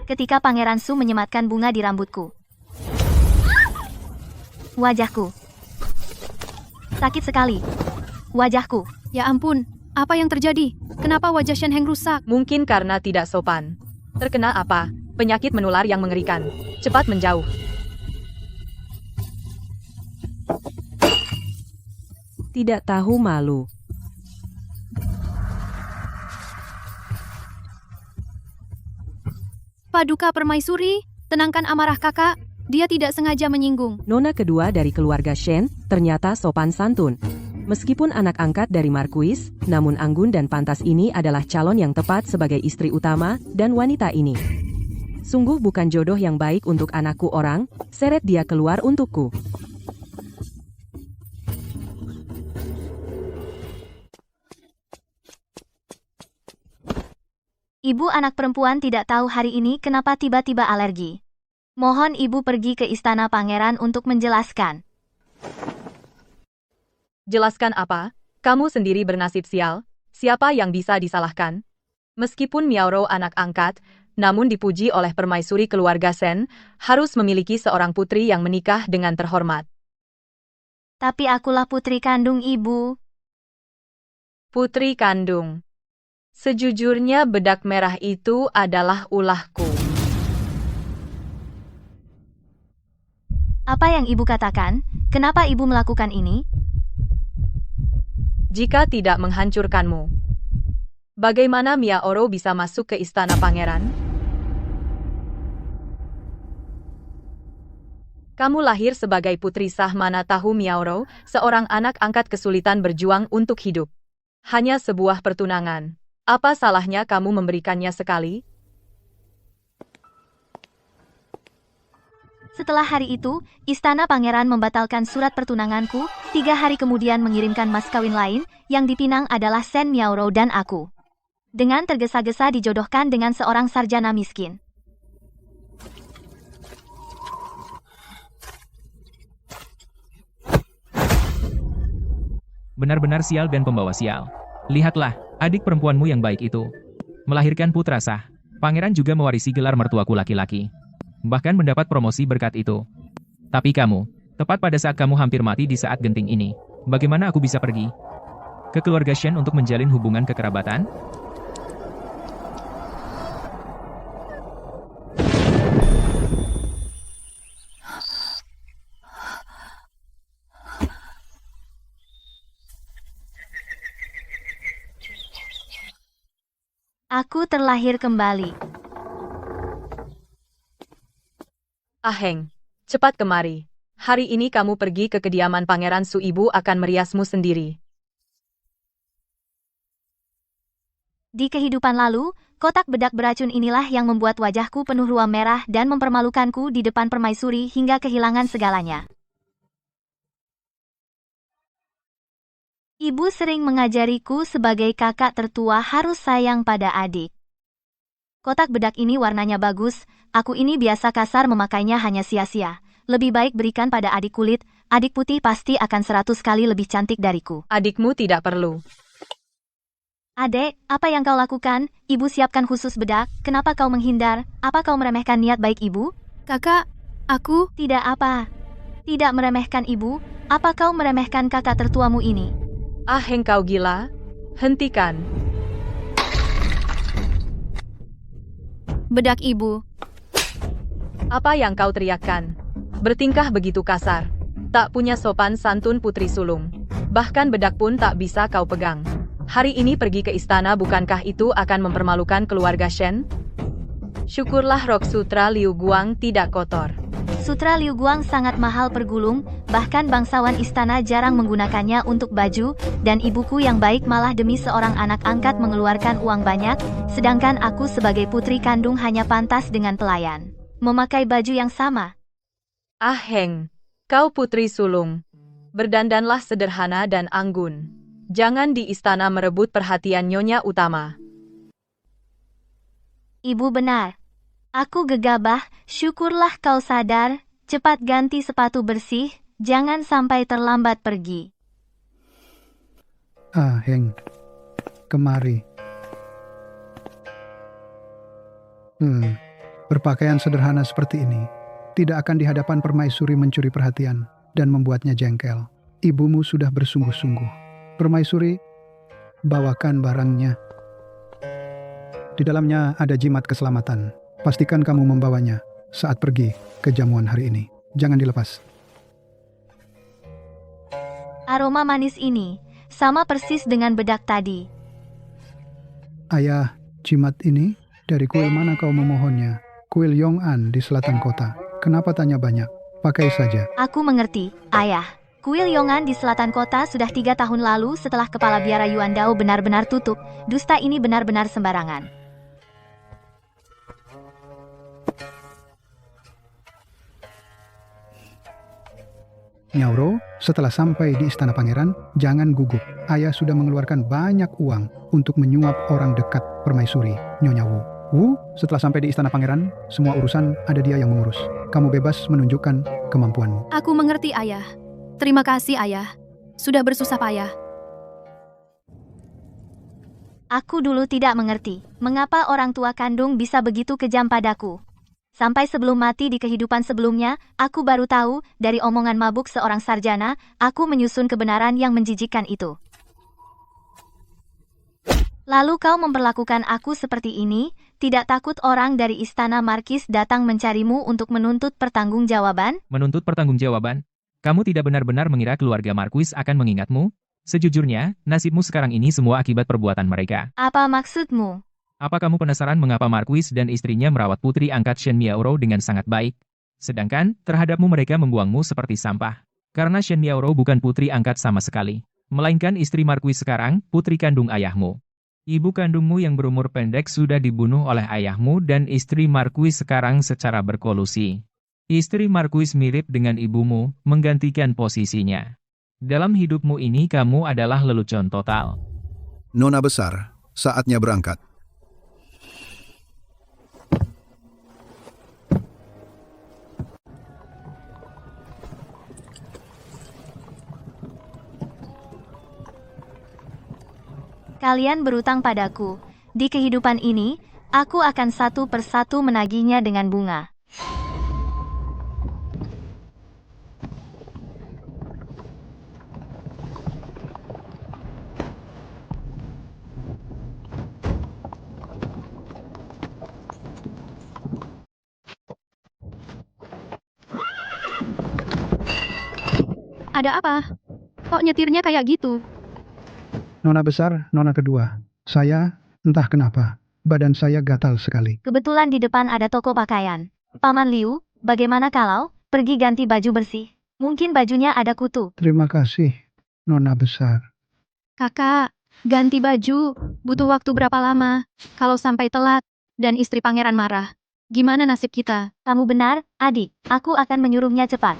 ketika Pangeran Su menyematkan bunga di rambutku. Wajahku. Sakit sekali. Wajahku. Ya ampun, apa yang terjadi? Kenapa wajah Shen Heng rusak? Mungkin karena tidak sopan. Terkena apa? Penyakit menular yang mengerikan. Cepat menjauh. Tidak tahu malu. Paduka Permaisuri, tenangkan amarah kakak. Dia tidak sengaja menyinggung. Nona kedua dari keluarga Shen ternyata sopan santun. Meskipun anak angkat dari Marquis, namun anggun dan pantas ini adalah calon yang tepat sebagai istri utama dan wanita ini. Sungguh bukan jodoh yang baik untuk anakku orang, seret dia keluar untukku. Ibu anak perempuan tidak tahu hari ini kenapa tiba-tiba alergi. Mohon ibu pergi ke istana pangeran untuk menjelaskan. Jelaskan apa? Kamu sendiri bernasib sial. Siapa yang bisa disalahkan? Meskipun Miao anak angkat, namun dipuji oleh permaisuri keluarga Shen, harus memiliki seorang putri yang menikah dengan terhormat. Tapi akulah putri kandung ibu. Putri kandung. Sejujurnya bedak merah itu adalah ulahku. Apa yang ibu katakan? Kenapa ibu melakukan ini? Jika tidak menghancurkanmu, bagaimana Miao bisa masuk ke istana pangeran? Kamu lahir sebagai putri sah, mana tahu Miao, seorang anak angkat kesulitan berjuang untuk hidup. Hanya sebuah pertunangan. Apa salahnya kamu memberikannya sekali? Setelah hari itu, istana pangeran membatalkan surat pertunanganku, 3 hari kemudian mengirimkan mas kawin lain, yang dipinang adalah Shen Miao dan aku. Dengan tergesa-gesa dijodohkan dengan seorang sarjana miskin. Benar-benar sial dan pembawa sial. Lihatlah, adik perempuanmu yang baik itu melahirkan putra sah. Pangeran juga mewarisi gelar mertuaku laki-laki. Bahkan mendapat promosi berkat itu. Tapi kamu, tepat pada saat kamu hampir mati di saat genting ini, bagaimana aku bisa pergi ke keluarga Shen untuk menjalin hubungan kekerabatan? Aku terlahir kembali. Aheng, cepat kemari. Hari ini kamu pergi ke kediaman Pangeran Su, ibu akan meriasmu sendiri. Di kehidupan lalu, kotak bedak beracun inilah yang membuat wajahku penuh ruam merah dan mempermalukanku di depan permaisuri hingga kehilangan segalanya. Ibu sering mengajariku sebagai kakak tertua harus sayang pada adik. Kotak bedak ini warnanya bagus, aku ini biasa kasar memakainya hanya sia-sia. Lebih baik berikan pada adik kulit, adik putih pasti akan 100 kali lebih cantik dariku. Adikmu tidak perlu. Adek, apa yang kau lakukan? Ibu siapkan khusus bedak, kenapa kau menghindar? Apa kau meremehkan niat baik ibu? Kakak, aku... Tidak apa. Tidak meremehkan ibu, apa kau meremehkan kakak tertuamu ini? Aheng, kau gila? Hentikan. Bedak ibu. Apa yang kau teriakkan? Bertingkah begitu kasar. Tak punya sopan santun putri sulung. Bahkan bedak pun tak bisa kau pegang. Hari ini pergi ke istana, bukankah itu akan mempermalukan keluarga Shen? Syukurlah rok sutra Liu Guang tidak kotor. Sutra Liu Guang sangat mahal pergulung, bahkan bangsawan istana jarang menggunakannya untuk baju, dan ibuku yang baik malah demi seorang anak angkat mengeluarkan uang banyak, sedangkan aku sebagai putri kandung hanya pantas dengan pelayan memakai baju yang sama. Aheng, kau putri sulung. Berdandanlah sederhana dan anggun. Jangan di istana merebut perhatian nyonya utama. Ibu benar. Aku gegabah, syukurlah kau sadar, cepat ganti sepatu bersih, jangan sampai terlambat pergi. Aheng, kemari. Berpakaian sederhana seperti ini tidak akan di hadapan permaisuri mencuri perhatian dan membuatnya jengkel. Ibumu sudah bersungguh-sungguh. Permaisuri, bawakan barangnya. Di dalamnya ada jimat keselamatan. Pastikan kamu membawanya saat pergi ke jamuan hari ini. Jangan dilepas. Aroma manis ini sama persis dengan bedak tadi. Ayah, jimat ini dari kuil mana kau memohonnya? Kuil Yong'an di selatan kota. Kenapa tanya banyak? Pakai saja. Aku mengerti, ayah. Kuil Yongan di selatan kota sudah 3 tahun lalu setelah kepala biara Yuandao benar-benar tutup. Dusta ini benar-benar sembarangan. Nyauro, setelah sampai di istana pangeran, jangan gugup. Ayah sudah mengeluarkan banyak uang untuk menyuap orang dekat permaisuri, Nyonya Wu. Wu, setelah sampai di istana pangeran, semua urusan ada dia yang mengurus. Kamu bebas menunjukkan kemampuanmu. Aku mengerti, Ayah. Terima kasih, Ayah. Sudah bersusah payah. Aku dulu tidak mengerti mengapa orang tua kandung bisa begitu kejam padaku. Sampai sebelum mati di kehidupan sebelumnya, aku baru tahu dari omongan mabuk seorang sarjana, aku menyusun kebenaran yang menjijikkan itu. Lalu kau memperlakukan aku seperti ini, tidak takut orang dari istana Markis datang mencarimu untuk menuntut pertanggungjawaban? Menuntut pertanggungjawaban? Kamu tidak benar-benar mengira keluarga Marquis akan mengingatmu? Sejujurnya, nasibmu sekarang ini semua akibat perbuatan mereka. Apa maksudmu? Apa kamu penasaran mengapa Marquis dan istrinya merawat putri angkat Shen Miaoro dengan sangat baik? Sedangkan, terhadapmu mereka membuangmu seperti sampah. Karena Shen Miaoro bukan putri angkat sama sekali, melainkan istri Marquis sekarang, putri kandung ayahmu. Ibu kandungmu yang berumur pendek sudah dibunuh oleh ayahmu dan istri Marquis sekarang secara berkolusi. Istri Marquis mirip dengan ibumu, menggantikan posisinya. Dalam hidupmu ini kamu adalah lelucon total. Nona besar, saatnya berangkat. Kalian berutang padaku. Di kehidupan ini, aku akan satu persatu menagihnya dengan bunga. Ada apa? Kok nyetirnya kayak gitu? Nona besar, nona kedua. Saya, entah kenapa, badan saya gatal sekali. Kebetulan di depan ada toko pakaian. Paman Liu, bagaimana kalau pergi ganti baju bersih? Mungkin bajunya ada kutu. Terima kasih, nona besar. Kakak, ganti baju. Butuh waktu berapa lama? Kalau sampai telat, dan istri pangeran marah. Gimana nasib kita? Kamu benar, adik. Aku akan menyuruhnya cepat.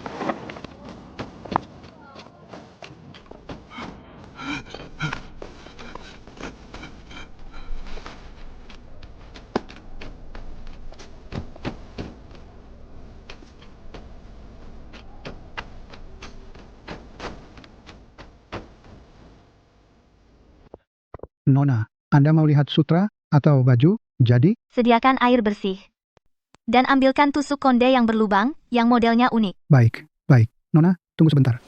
Nona, Anda mau lihat sutra atau baju? Jadi, Sediakan air bersih. Dan ambilkan tusuk konde yang berlubang, yang modelnya unik. baik. Nona, tunggu sebentar.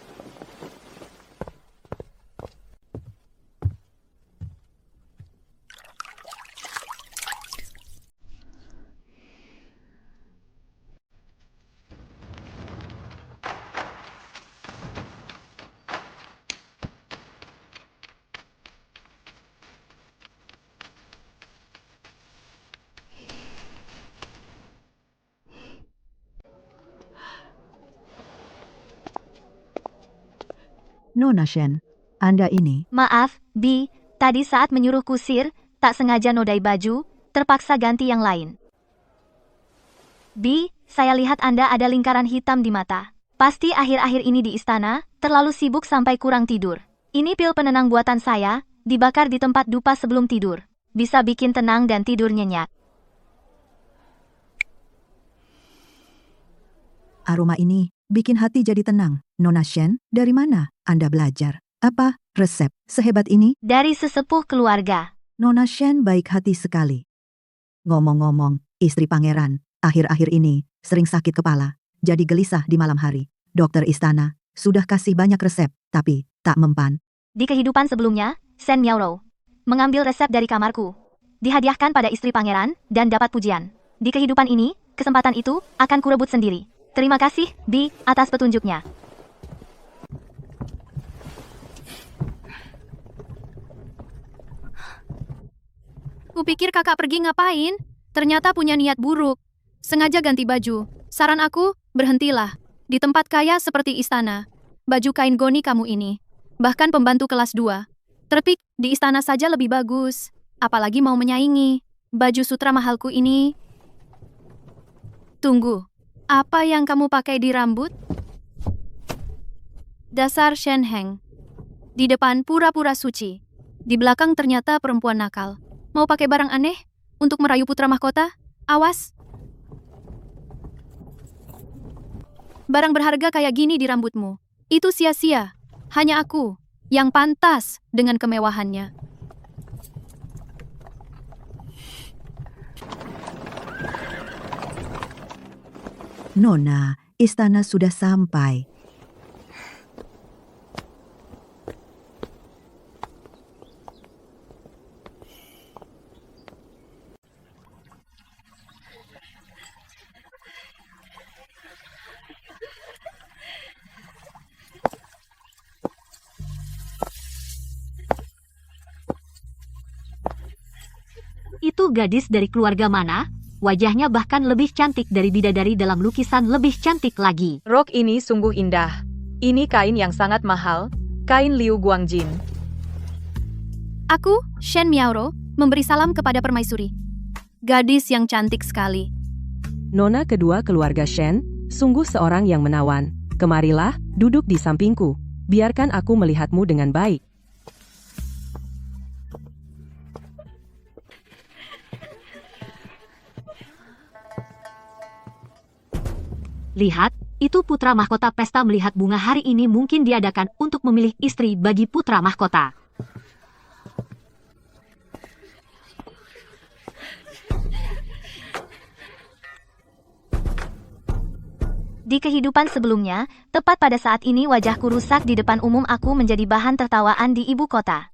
Nona Shen, Anda ini, Maaf, Bi, tadi saat menyuruh kusir, tak sengaja nodai baju, terpaksa ganti yang lain. Bi, saya lihat Anda ada lingkaran hitam di mata. Pasti akhir-akhir ini di istana, terlalu sibuk sampai kurang tidur. Ini pil penenang buatan saya, dibakar di tempat dupa sebelum tidur. Bisa bikin tenang dan tidur nyenyak. aroma ini bikin hati jadi tenang. Nona Shen, dari mana Anda belajar? Apa resep sehebat ini? Dari sesepuh keluarga. Nona Shen baik hati sekali. Ngomong-ngomong, istri pangeran, Akhir-akhir ini, sering sakit kepala, jadi gelisah di malam hari. Dokter istana, sudah kasih banyak resep, tapi tak mempan. Di kehidupan sebelumnya, Shen Miaoro mengambil resep dari kamarku. Dihadiahkan pada istri pangeran, dan dapat pujian. Di kehidupan ini, kesempatan itu akan kurebut sendiri. Terima kasih, Bi, atas petunjuknya. Kupikir kakak pergi ngapain? Ternyata punya niat buruk. Sengaja ganti baju. Saran aku, berhentilah. Di tempat kaya seperti istana. Baju kain goni kamu ini. Bahkan pembantu kelas 2. Terpik, di istana saja lebih bagus. Apalagi mau menyaingi. Baju sutra mahalku ini. Tunggu. Apa yang kamu pakai di rambut? Dasar Shen Heng. Di depan pura-pura suci. Di belakang ternyata perempuan nakal. Mau pakai barang aneh? Untuk merayu putra mahkota? Awas. Barang berharga kayak gini di rambutmu. Itu sia-sia. Hanya aku yang pantas dengan kemewahannya. Nona, istana sudah sampai. Itu gadis dari keluarga mana? Wajahnya bahkan lebih cantik dari bidadari dalam lukisan lebih cantik lagi. Rok ini sungguh indah. Ini kain yang sangat mahal, kain Liu Guangjin. Aku, Shen Miaoro, memberi salam kepada permaisuri. Gadis yang cantik sekali. Nona kedua keluarga Shen, sungguh seorang yang menawan. Kemarilah, duduk di sampingku. Biarkan aku melihatmu dengan baik. Lihat, itu putra mahkota pesta melihat bunga hari ini mungkin diadakan untuk memilih istri bagi putra mahkota. Di kehidupan sebelumnya, tepat pada saat ini wajahku rusak di depan umum aku menjadi bahan tertawaan di ibu kota.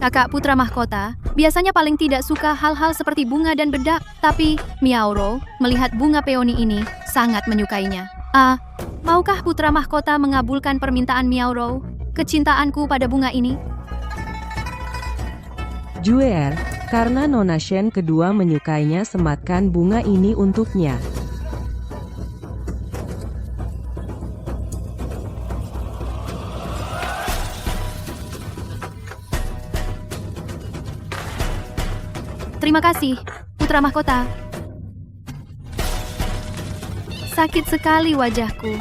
Kakak putra mahkota biasanya paling tidak suka hal-hal seperti bunga dan bedak, tapi Miaoro melihat bunga peoni ini sangat menyukainya. Maukah putra mahkota mengabulkan permintaan Miaoro, kecintaanku pada bunga ini? Juer, karena Nona Shen kedua menyukainya, sematkan bunga ini untuknya. Terima kasih, putra mahkota. Sakit sekali wajahku.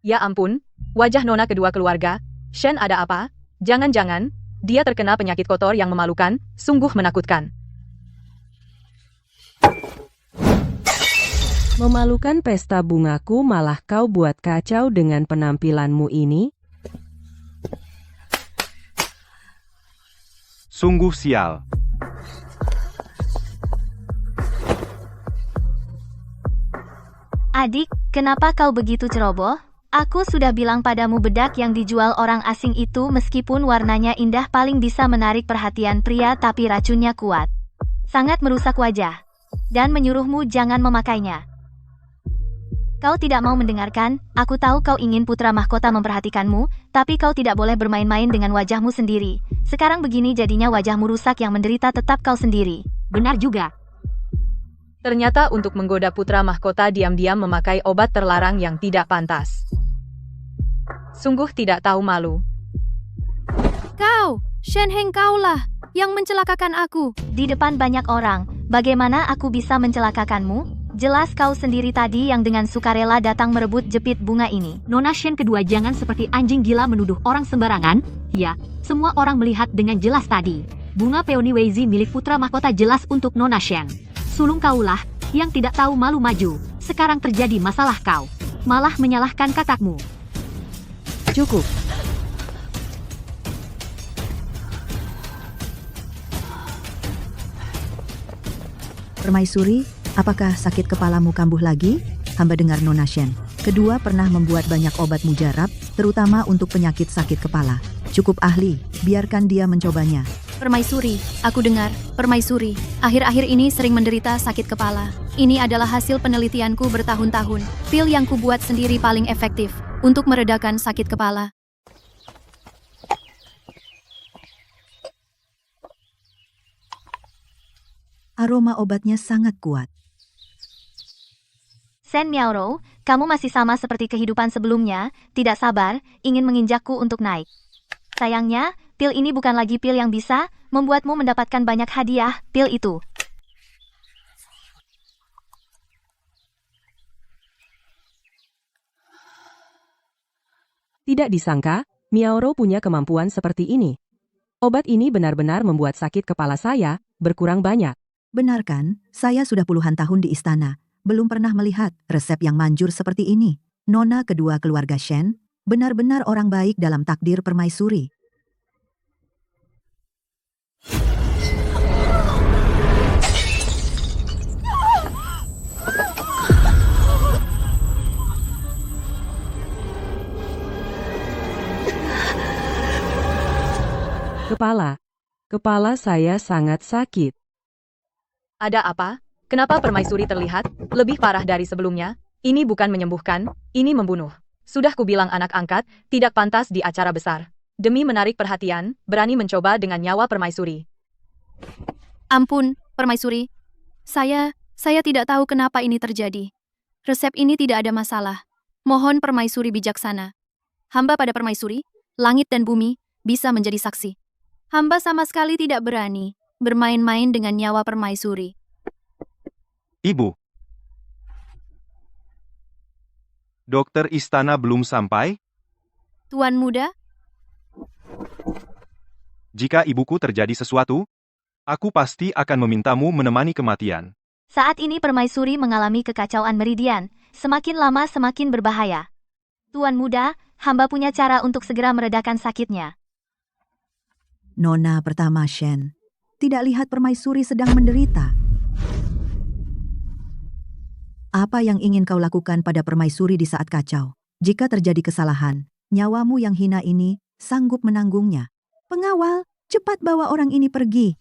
Ya ampun, wajah Nona kedua keluarga. Shen ada apa? Jangan-jangan, dia terkena penyakit kotor yang memalukan, sungguh menakutkan. Memalukan pesta bungaku, malah kau buat kacau dengan penampilanmu ini. Sungguh sial. Adik, kenapa kau begitu ceroboh? Aku sudah bilang padamu bedak yang dijual orang asing itu meskipun warnanya indah paling bisa menarik perhatian pria tapi racunnya kuat. Sangat merusak wajah. Dan menyuruhmu jangan memakainya. Kau tidak mau mendengarkan, aku tahu kau ingin putra mahkota memperhatikanmu, tapi kau tidak boleh bermain-main dengan wajahmu sendiri. Sekarang begini jadinya wajahmu rusak, yang menderita tetap kau sendiri. Benar juga. Ternyata untuk menggoda putra mahkota diam-diam memakai obat terlarang yang tidak pantas. Sungguh tidak tahu malu. Kau, Shen Heng, kaulah yang mencelakakan aku. Di depan banyak orang, bagaimana aku bisa mencelakakanmu? Jelas kau sendiri tadi yang dengan sukarela datang merebut jepit bunga ini. Nona Shen kedua, jangan seperti anjing gila menuduh orang sembarangan. Ya, semua orang melihat dengan jelas tadi. Bunga peoni Weizi milik putra mahkota jelas untuk Nona Shen. sulung kaulah yang tidak tahu malu maju. Sekarang terjadi masalah kau malah menyalahkan kakakmu. Cukup. Permaisuri, apakah sakit kepalamu kambuh lagi? Hamba dengar Nona Shen. Kedua pernah membuat banyak obat mujarab, terutama untuk penyakit sakit kepala. Cukup ahli, biarkan dia mencobanya. Permaisuri, aku dengar, Permaisuri, akhir-akhir ini sering menderita sakit kepala. Ini adalah hasil penelitianku bertahun-tahun. Pil yang kubuat sendiri paling efektif untuk meredakan sakit kepala. Aroma obatnya sangat kuat. Shen Miaoro, kamu masih sama seperti kehidupan sebelumnya, tidak sabar, ingin menginjakku untuk naik. Sayangnya, pil ini bukan lagi pil yang bisa membuatmu mendapatkan banyak hadiah, pil itu. Tidak disangka, Miaoro punya kemampuan seperti ini. Obat ini benar-benar membuat sakit kepala saya berkurang banyak. Benar kan? Saya sudah puluhan tahun di istana, belum pernah melihat resep yang manjur seperti ini. Nona kedua keluarga Shen, benar-benar orang baik dalam takdir permaisuri. Kepala saya sangat sakit. Ada apa? Kenapa permaisuri terlihat lebih parah dari sebelumnya? Ini bukan menyembuhkan, ini membunuh. Sudah kubilang anak angkat, tidak pantas di acara besar. Demi menarik perhatian, berani mencoba dengan nyawa permaisuri. Ampun, Permaisuri. Saya tidak tahu kenapa ini terjadi. Resep ini tidak ada masalah. Mohon Permaisuri bijaksana. Hamba pada Permaisuri, langit dan bumi, bisa menjadi saksi. Hamba sama sekali tidak berani bermain-main dengan nyawa Permaisuri. Ibu. Dokter istana belum sampai? Tuan muda, Jika ibuku terjadi sesuatu, aku pasti akan memintamu menemani kematian. Saat ini permaisuri mengalami kekacauan meridian, semakin lama semakin berbahaya. Tuan muda, hamba punya cara untuk segera meredakan sakitnya. Nona pertama Shen, tidak lihat permaisuri sedang menderita. Apa yang ingin kau lakukan pada permaisuri di saat kacau? Jika terjadi kesalahan, nyawamu yang hina ini sanggup menanggungnya. Pengawal, cepat bawa orang ini pergi.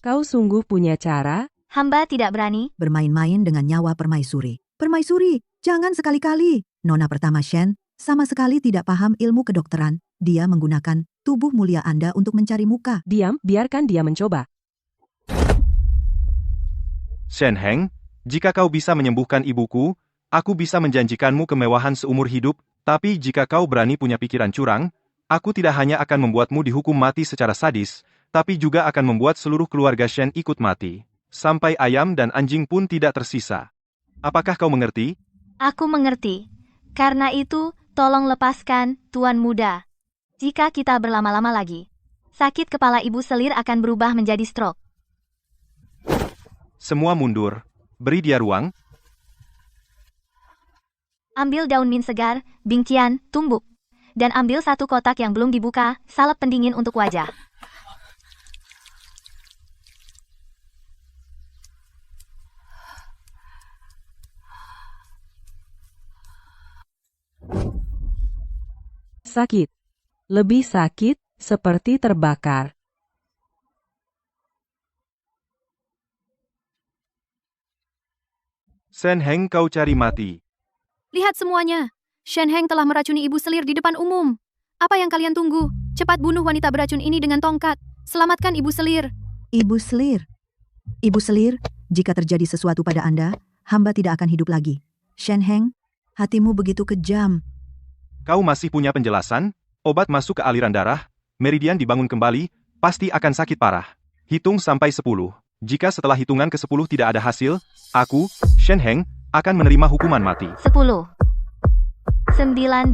Kau sungguh punya cara? Hamba tidak berani. Bermain-main dengan nyawa permaisuri. Permaisuri, jangan sekali-kali. Nona pertama Shen sama sekali tidak paham ilmu kedokteran. Dia menggunakan tubuh mulia Anda untuk mencari muka. Diam, biarkan dia mencoba. Shen Heng, jika kau bisa menyembuhkan ibuku, aku bisa menjanjikanmu kemewahan seumur hidup, tapi jika kau berani punya pikiran curang, aku tidak hanya akan membuatmu dihukum mati secara sadis, tapi juga akan membuat seluruh keluarga Shen ikut mati. Sampai ayam dan anjing pun tidak tersisa. Apakah kau mengerti? Aku mengerti. Karena itu, tolong lepaskan, Tuan Muda. Jika kita berlama-lama lagi, sakit kepala ibu selir akan berubah menjadi stroke. Semua mundur. Beri dia ruang. Ambil daun mint segar, bincian, tumbuk. Dan ambil satu kotak yang belum dibuka, salep pendingin untuk wajah. Sakit. Lebih sakit, seperti terbakar. Shen Heng, kau cari mati. lihat semuanya. Shen Heng telah meracuni ibu selir di depan umum. Apa yang kalian tunggu? Cepat bunuh wanita beracun ini dengan tongkat. Selamatkan ibu selir. Ibu selir. Ibu selir, jika terjadi sesuatu pada Anda, hamba tidak akan hidup lagi. Shen Heng, hatimu begitu kejam. Kau masih punya penjelasan? Obat masuk ke aliran darah, meridian dibangun kembali, pasti akan sakit parah. Hitung sampai 10. Jika setelah hitungan ke-10 tidak ada hasil, aku, Shen Heng, akan menerima hukuman mati. 10. 9,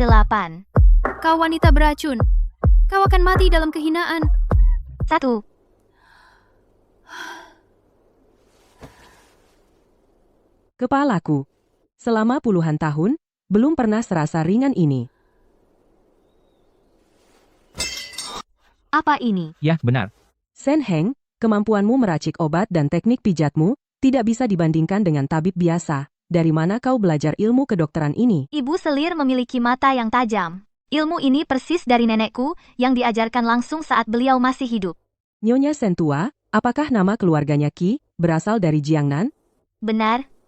8. Kau wanita beracun. Kau akan mati dalam kehinaan. 1. Kepalaku. Selama puluhan tahun, belum pernah serasa ringan ini. Apa ini? Ya, benar. Shen Heng, kemampuanmu meracik obat dan teknik pijatmu tidak bisa dibandingkan dengan tabib biasa. Dari mana kau belajar ilmu kedokteran ini? Ibu Selir memiliki mata yang tajam. Ilmu ini persis dari nenekku yang diajarkan langsung saat beliau masih hidup. Nyonya Shen tua, apakah nama keluarganya Qi berasal dari Jiangnan? Benar.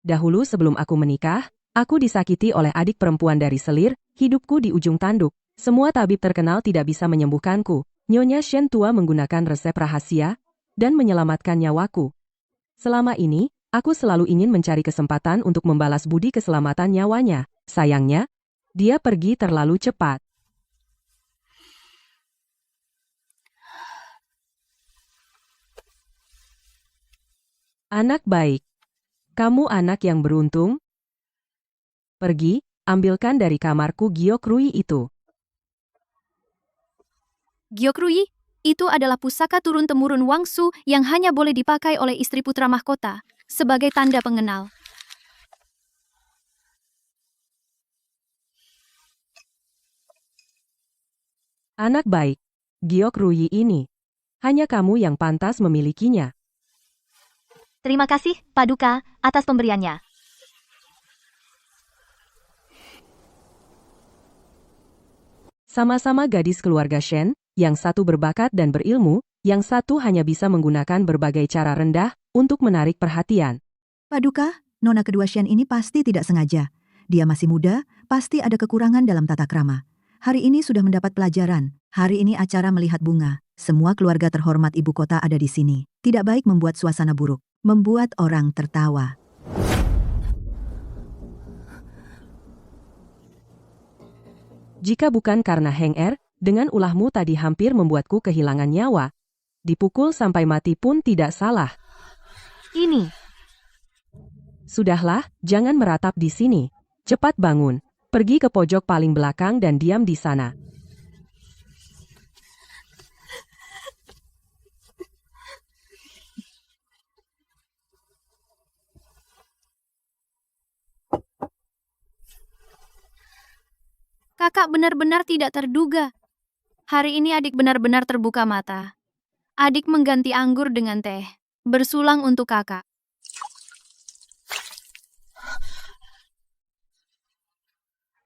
Dahulu sebelum aku menikah, aku disakiti oleh adik perempuan dari Selir, hidupku di ujung tanduk. Semua tabib terkenal tidak bisa menyembuhkanku. Nyonya Shen tua menggunakan resep rahasia dan menyelamatkan nyawaku. Selama ini, aku selalu ingin mencari kesempatan untuk membalas budi keselamatan nyawanya. Sayangnya, dia pergi terlalu cepat. Anak baik. Kamu anak yang beruntung. Pergi, ambilkan dari kamarku giok rui itu. Gyokrui, itu adalah pusaka turun-temurun Wangsu yang hanya boleh dipakai oleh istri putra mahkota, sebagai tanda pengenal. Anak baik. Giok rui ini. Hanya kamu yang pantas memilikinya. Terima kasih, Paduka, atas pemberiannya. Sama-sama gadis keluarga Shen, yang satu berbakat dan berilmu, yang satu hanya bisa menggunakan berbagai cara rendah untuk menarik perhatian. Paduka, nona kedua Shen ini pasti tidak sengaja. Dia masih muda, pasti ada kekurangan dalam tata krama. Hari ini sudah mendapat pelajaran. Hari ini acara melihat bunga. Semua keluarga terhormat ibu kota ada di sini. Tidak baik membuat suasana buruk. Membuat orang tertawa. Jika bukan karena Heng Er, dengan ulahmu tadi hampir membuatku kehilangan nyawa. Dipukul sampai mati pun tidak salah. Ini. Sudahlah, jangan meratap di sini. Cepat bangun. Pergi ke pojok paling belakang dan diam di sana. Kakak benar-benar tidak terduga. Hari ini adik benar-benar terbuka mata. Adik mengganti anggur dengan teh. Bersulang untuk kakak.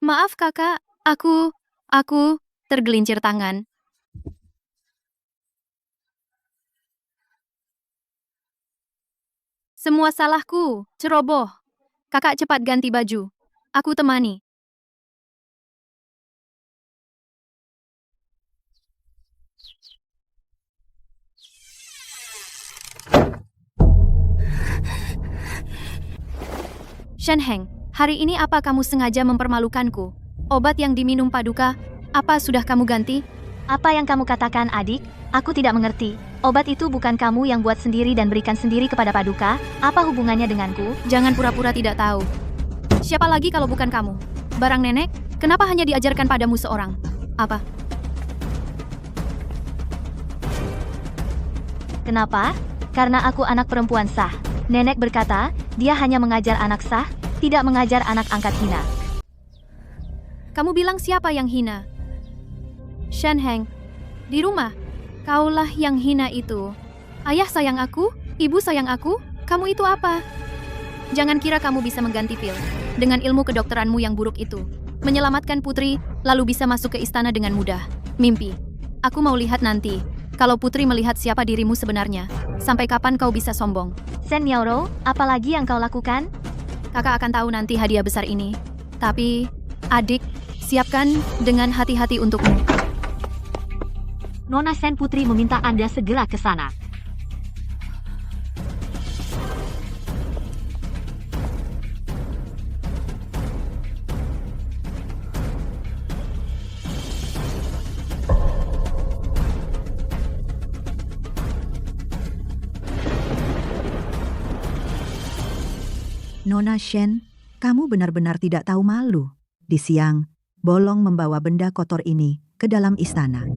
Maaf kakak, aku tergelincir tangan. Semua salahku, ceroboh. Kakak cepat ganti baju. Aku temani. Shen Heng, hari ini apa kamu sengaja mempermalukanku? Obat yang diminum Paduka, apa sudah kamu ganti? Apa yang kamu katakan, adik? Aku tidak mengerti. Obat itu bukan kamu yang buat sendiri dan berikan sendiri kepada Paduka? Apa hubungannya denganku? Jangan pura-pura tidak tahu. Siapa lagi kalau bukan kamu? Barang nenek, kenapa hanya diajarkan padamu seorang? Apa? Kenapa? Karena aku anak perempuan sah. Nenek berkata, dia hanya mengajar anak sah, tidak mengajar anak angkat hina. Kamu bilang siapa yang hina? Shen Heng, di rumah, kaulah yang hina itu. Ayah sayang aku, ibu sayang aku, kamu itu apa? Jangan kira kamu bisa mengganti pil dengan ilmu kedokteranmu yang buruk itu. Menyelamatkan putri, lalu bisa masuk ke istana dengan mudah. Mimpi. Aku mau lihat nanti, kalau putri melihat siapa dirimu sebenarnya. Sampai kapan kau bisa sombong? Shen Miaoro, apa lagi yang kau lakukan? Kakak akan tahu nanti hadiah besar ini. Tapi, adik, siapkan dengan hati-hati untukmu. Nona Shen Putri meminta Anda segera ke sana. Nona Shen, kamu benar-benar tidak tahu malu. Di siang, Bolong membawa benda kotor ini ke dalam istana.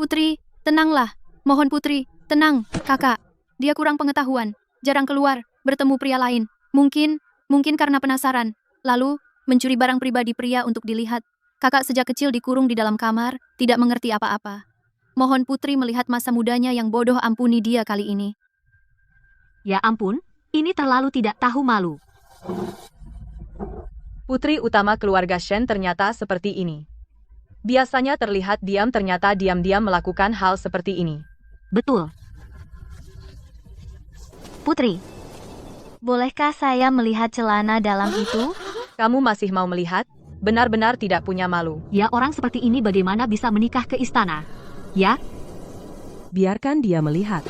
Putri, tenanglah. Mohon Putri, tenang, kakak. Dia kurang pengetahuan, jarang keluar, bertemu pria lain. Mungkin karena penasaran. Lalu, mencuri barang pribadi pria untuk dilihat. Kakak sejak kecil dikurung di dalam kamar, tidak mengerti apa-apa. Mohon Putri melihat masa mudanya yang bodoh, ampuni dia kali ini. Ya ampun, ini terlalu tidak tahu malu. Putri utama keluarga Shen ternyata seperti ini. Biasanya terlihat diam, ternyata diam-diam melakukan hal seperti ini. Betul. Putri, bolehkah saya melihat celana dalam itu? Kamu masih mau melihat? Benar-benar tidak punya malu. Ya orang seperti ini bagaimana bisa menikah ke istana? Ya, Biarkan dia melihat.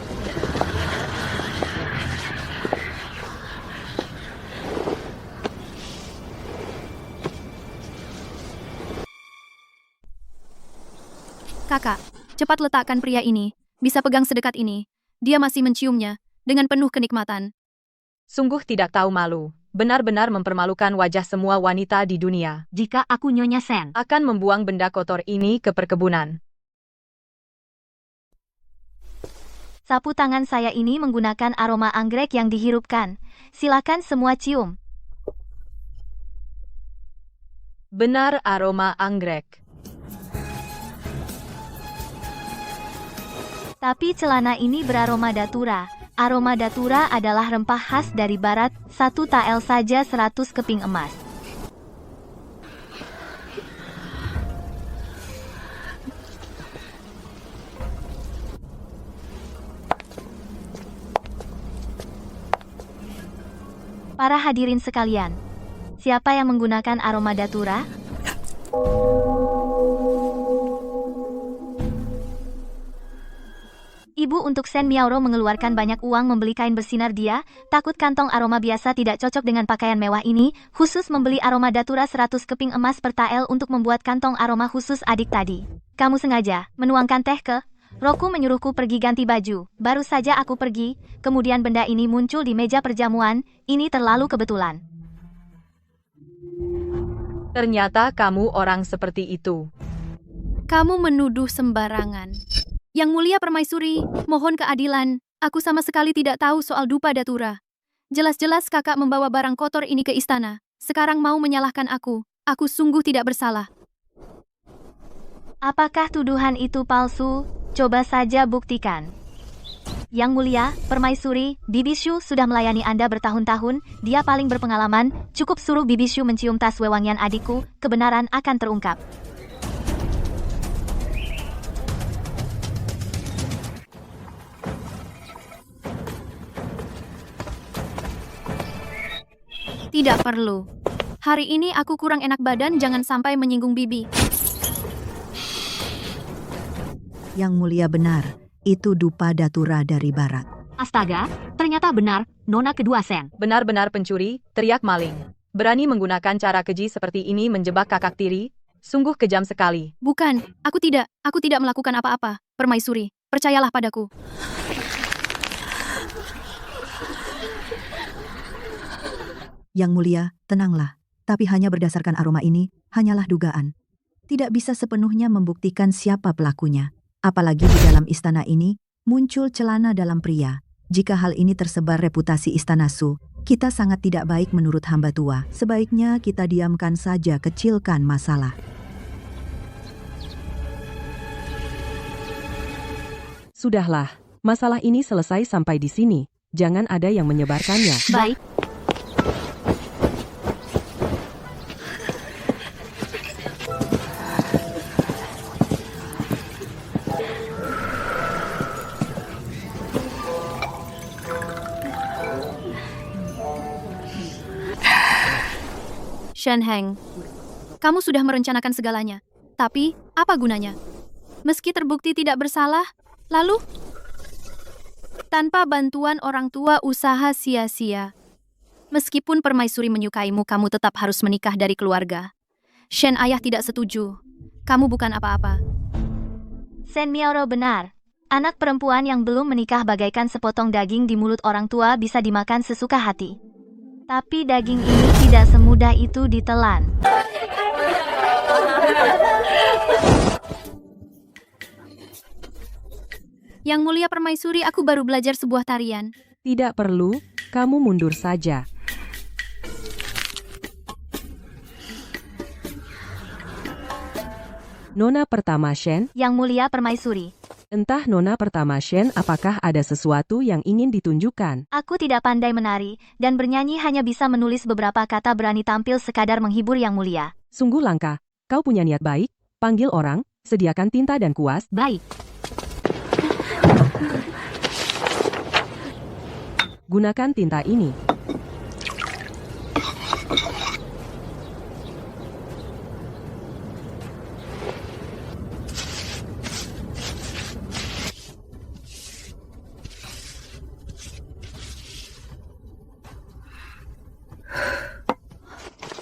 Kakak, cepat letakkan pria ini. Bisa pegang sedekat ini. Dia masih menciumnya, dengan penuh kenikmatan. Sungguh tidak tahu malu. Benar-benar mempermalukan wajah semua wanita di dunia. jika aku Nyonya Shen. Akan membuang benda kotor ini ke perkebunan. Sapu tangan saya ini menggunakan aroma anggrek yang dihirupkan. Silakan semua cium. Benar aroma anggrek. Tapi celana ini beraroma datura. Aroma datura adalah rempah khas dari barat, 1 tael saja 100 keping emas. Para hadirin sekalian, siapa yang menggunakan aroma datura? Ibu untuk Shen Miaoro mengeluarkan banyak uang membeli kain bersinar dia, takut kantong aroma biasa tidak cocok dengan pakaian mewah ini, khusus membeli aroma datura 100 keping emas per tael untuk membuat kantong aroma khusus adik tadi. Kamu sengaja menuangkan teh ke? Roku menyuruhku pergi ganti baju, baru saja aku pergi, kemudian benda ini muncul di meja perjamuan, ini terlalu kebetulan. Ternyata kamu orang seperti itu. Kamu menuduh sembarangan. Yang mulia permaisuri, mohon keadilan. Aku sama sekali tidak tahu soal dupa datura. Jelas-jelas kakak membawa barang kotor ini ke istana. Sekarang mau menyalahkan aku. Aku sungguh tidak bersalah. Apakah tuduhan itu palsu? Coba saja buktikan. Yang mulia, permaisuri, Bibishu sudah melayani Anda bertahun-tahun, dia paling berpengalaman, cukup suruh Bibishu mencium tas wewangian adikku, kebenaran akan terungkap. Tidak perlu. Hari ini aku kurang enak badan, jangan sampai menyinggung bibi. Yang mulia benar, itu dupa datura dari barat. Astaga, ternyata benar, Nona kedua Shen. Benar-benar pencuri, teriak maling. Berani menggunakan cara keji seperti ini menjebak kakak tiri? Sungguh kejam sekali. Bukan, aku tidak melakukan apa-apa. Permaisuri, percayalah padaku. Yang mulia, tenanglah. Tapi hanya berdasarkan aroma ini, hanyalah dugaan. Tidak bisa sepenuhnya membuktikan siapa pelakunya. Apalagi di dalam istana ini, muncul celana dalam pria. Jika hal ini tersebar reputasi istana Su, kita sangat tidak baik menurut hamba tua. Sebaiknya kita diamkan saja, kecilkan masalah. Sudahlah, masalah ini selesai sampai di sini. Jangan ada yang menyebarkannya. Baik. Shen Heng, kamu sudah merencanakan segalanya. Tapi, apa gunanya? Meski terbukti tidak bersalah, lalu? Tanpa bantuan orang tua usaha sia-sia. Meskipun permaisuri menyukaimu, kamu tetap harus menikah dari keluarga. Shen ayah tidak setuju. Kamu bukan apa-apa. Shen Miaoro benar. Anak perempuan yang belum menikah bagaikan sepotong daging di mulut orang tua bisa dimakan sesuka hati. Tapi daging ini tidak semudah itu ditelan. Yang mulia permaisuri, aku baru belajar sebuah tarian. Tidak perlu, kamu mundur saja. Nona pertama Shen, Yang mulia permaisuri. entah Nona pertama Shen apakah ada sesuatu yang ingin ditunjukkan. Aku tidak pandai menari, dan bernyanyi hanya bisa menulis beberapa kata berani tampil sekadar menghibur yang mulia. Sungguh langka, kau punya niat baik, panggil orang, sediakan tinta dan kuas. Baik, Gunakan tinta ini.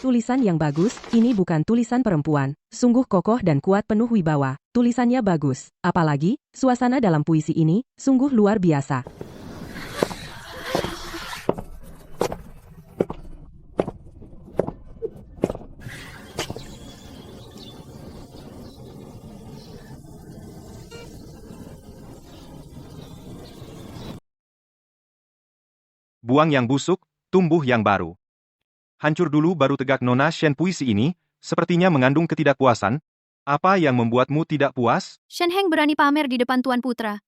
Tulisan yang bagus, ini bukan tulisan perempuan, sungguh kokoh dan kuat penuh wibawa, tulisannya bagus, apalagi, suasana dalam puisi ini, sungguh luar biasa. Buang yang busuk, tumbuh yang baru. Hancur dulu baru tegak. Nona Shen, puisi ini sepertinya mengandung ketidakpuasan. Apa yang membuatmu tidak puas? Shen Heng berani pamer di depan Tuan Putra.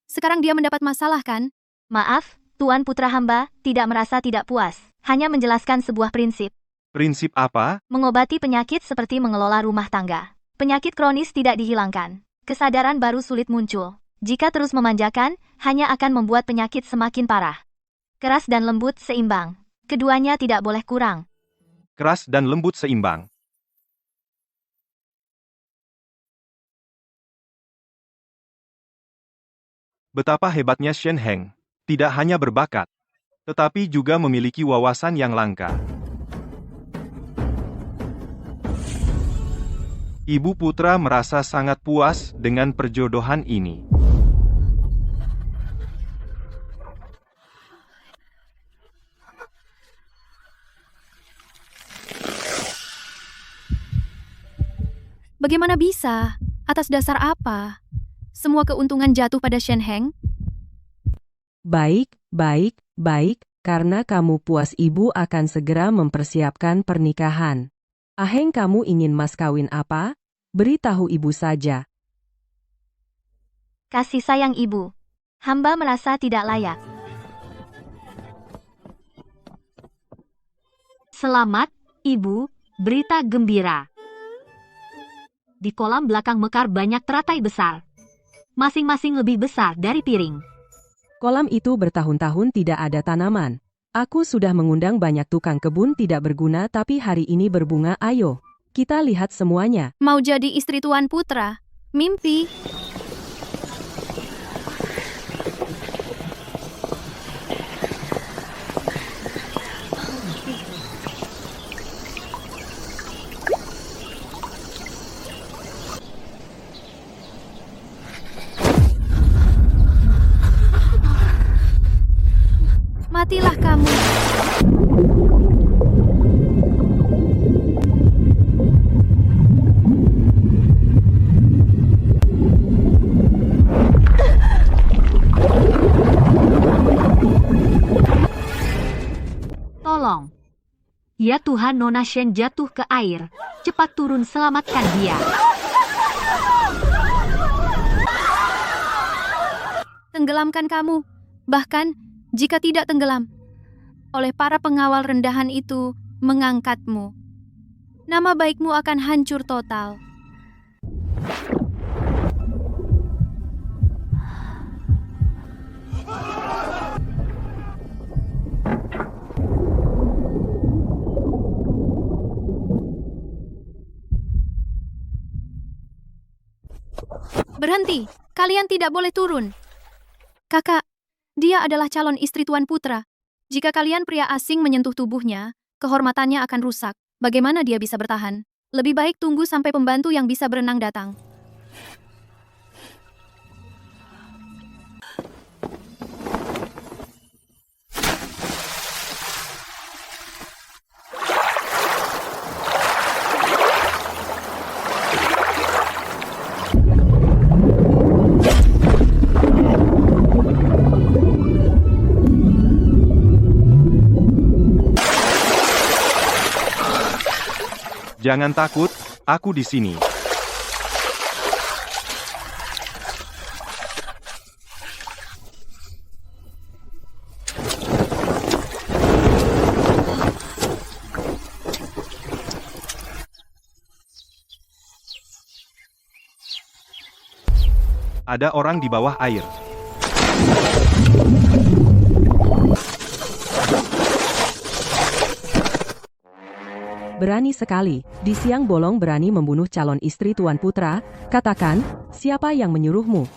Sekarang dia mendapat masalah kan? Maaf, Tuan Putra hamba tidak merasa tidak puas. Hanya menjelaskan sebuah prinsip. Prinsip apa? Mengobati penyakit seperti mengelola rumah tangga. Penyakit kronis tidak dihilangkan. Kesadaran baru sulit muncul. Jika terus memanjakan, hanya akan membuat penyakit semakin parah. Keras dan lembut seimbang. Keduanya tidak boleh kurang. Keras dan lembut seimbang. Betapa hebatnya Shen Heng. Tidak hanya berbakat, tetapi juga memiliki wawasan yang langka. Ibu Putra merasa sangat puas dengan perjodohan ini. Bagaimana bisa? Atas dasar apa? Semua keuntungan jatuh pada Shen Heng? Baik, baik, baik, karena kamu puas ibu akan segera mempersiapkan pernikahan. Aheng, kamu ingin mas kawin apa? Beritahu ibu saja. Kasih sayang ibu. Hamba merasa tidak layak. selamat, Ibu, berita gembira. Di kolam belakang mekar banyak teratai besar. Masing-masing lebih besar dari piring. Kolam itu bertahun-tahun tidak ada tanaman. Aku sudah mengundang banyak tukang kebun tidak berguna tapi hari ini berbunga. Ayo, kita lihat semuanya. Mau jadi istri Tuan Putra? Mimpi. Matilah kamu. Tolong. Ya Tuhan, Nona Shen jatuh ke air. Cepat turun, selamatkan dia. Tenggelamkan kamu. Bahkan, jika tidak tenggelam, oleh para pengawal rendahan itu mengangkatmu. Nama baikmu akan hancur total. Berhenti, kalian tidak boleh turun. Kakak, dia adalah calon istri Tuan Putra. Jika kalian pria asing menyentuh tubuhnya, kehormatannya akan rusak. Bagaimana dia bisa bertahan? Lebih baik tunggu sampai pembantu yang bisa berenang datang. Jangan takut, aku di sini. Ada orang di bawah air. Berani sekali, di siang bolong berani membunuh calon istri Tuan Putra. Katakan, siapa yang menyuruhmu?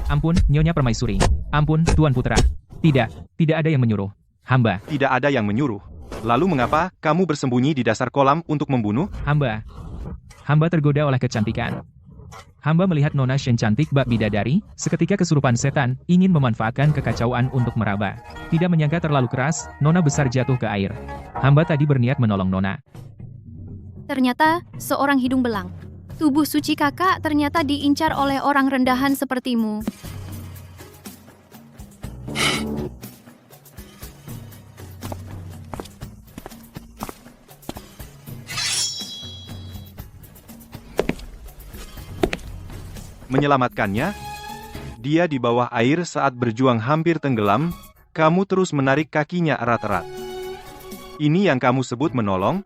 Ampun, Nyonya Permaisuri. Ampun, Tuan Putra. Tidak ada yang menyuruh. Hamba. Tidak ada yang menyuruh. Lalu mengapa kamu bersembunyi di dasar kolam untuk membunuh? Hamba tergoda oleh kecantikan. Hamba melihat Nona Shen cantik bak bidadari, seketika kesurupan setan, ingin memanfaatkan kekacauan untuk meraba. Tidak menyangka terlalu keras, Nona besar jatuh ke air. Hamba tadi berniat menolong Nona. Ternyata, seorang hidung belang. Tubuh suci kakak ternyata diincar oleh orang rendahan sepertimu. Menyelamatkannya? Dia di bawah air saat berjuang hampir tenggelam, kamu terus menarik kakinya erat-erat. Ini yang kamu sebut menolong?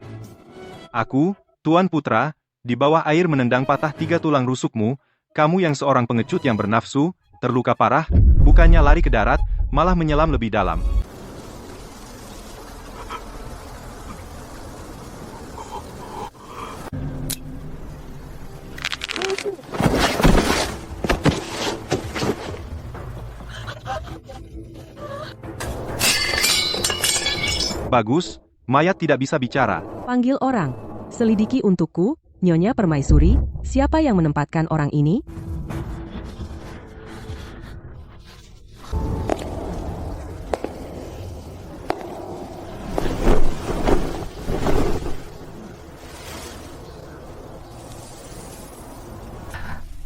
Aku, Tuan Putra, di bawah air menendang patah 3 tulang rusukmu, kamu yang seorang pengecut yang bernafsu, terluka parah, bukannya lari ke darat, malah menyelam lebih dalam. Bagus, mayat tidak bisa bicara. Panggil orang. Selidiki untukku, Nyonya Permaisuri, siapa yang menempatkan orang ini?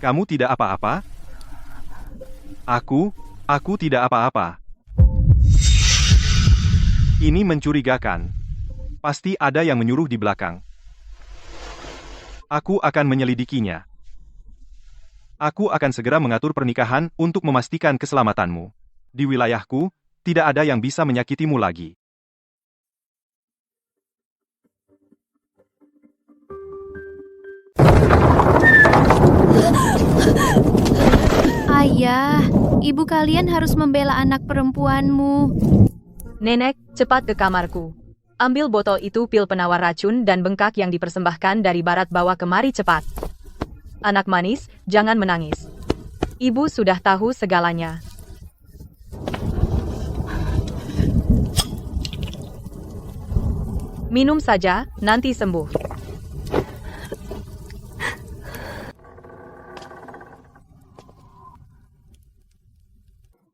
Kamu tidak apa-apa? Aku tidak apa-apa. Ini mencurigakan. Pasti ada yang menyuruh di belakang. Aku akan menyelidikinya. Aku akan segera mengatur pernikahan untuk memastikan keselamatanmu. Di wilayahku, tidak ada yang bisa menyakitimu lagi. Ayah, ibu kalian harus membela anak perempuanmu. Nenek, cepat ke kamarku. Ambil botol itu pil penawar racun dan bengkak yang dipersembahkan dari barat bawa kemari cepat. Anak manis, jangan menangis. Ibu sudah tahu segalanya. Minum saja, nanti sembuh.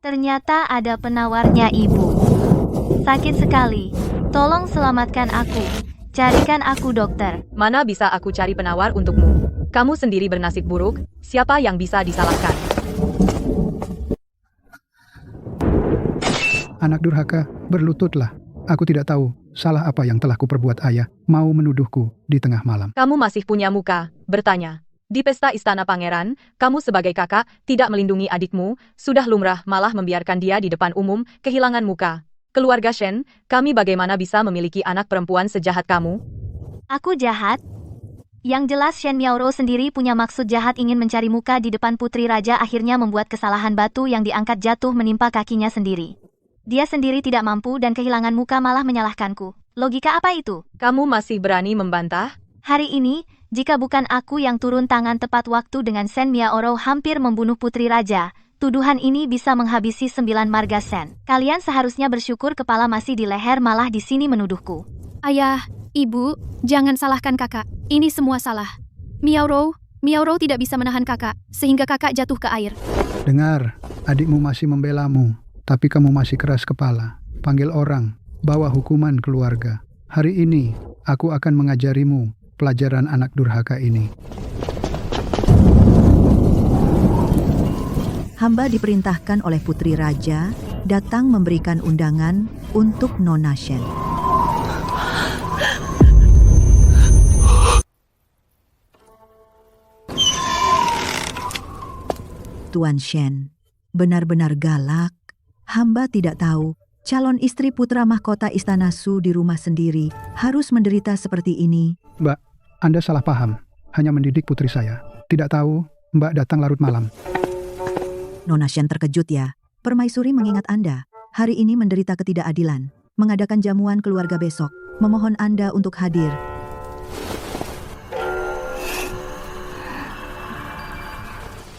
Ternyata ada penawarnya, Ibu. Sakit sekali. Tolong selamatkan aku. Carikan aku dokter. Mana bisa aku cari penawar untukmu? Kamu sendiri bernasib buruk, siapa yang bisa disalahkan? Anak durhaka, berlututlah. Aku tidak tahu salah apa yang telah kuperbuat ayah, mau menuduhku di tengah malam. Kamu masih punya muka, bertanya. Di pesta istana pangeran, kamu sebagai kakak tidak melindungi adikmu, sudah lumrah malah membiarkan dia di depan umum, kehilangan muka. Keluarga Shen, kami bagaimana bisa memiliki anak perempuan sejahat kamu? Aku jahat? Yang jelas Shen Miaoro sendiri punya maksud jahat ingin mencari muka di depan putri raja, akhirnya membuat kesalahan, batu yang diangkat jatuh menimpa kakinya sendiri. Dia sendiri tidak mampu dan kehilangan muka malah menyalahkanku. Logika apa itu? Kamu masih berani membantah? Hari ini, jika bukan aku yang turun tangan tepat waktu dengan Shen Miaoro hampir membunuh putri raja, tuduhan ini bisa menghabisi 9 marga Shen. Kalian seharusnya bersyukur kepala masih di leher, malah di sini menuduhku. Ayah, ibu, jangan salahkan kakak. Ini semua salah. Miaoro tidak bisa menahan kakak, sehingga kakak jatuh ke air. Dengar, adikmu masih membelamu, tapi kamu masih keras kepala. Panggil orang, bawa hukuman keluarga. Hari ini, aku akan mengajarimu pelajaran anak durhaka ini. Hamba diperintahkan oleh putri raja datang memberikan undangan untuk Nona Shen. Tuan Shen, benar-benar galak. Hamba tidak tahu, calon istri putra mahkota Istana Su di rumah sendiri harus menderita seperti ini. Mbak, Anda salah paham. Hanya mendidik putri saya. Tidak tahu, Mbak datang larut malam. Nona Shen terkejut ya. Permaisuri mengingat Anda. Hari ini menderita ketidakadilan. Mengadakan jamuan keluarga besok. Memohon Anda untuk hadir.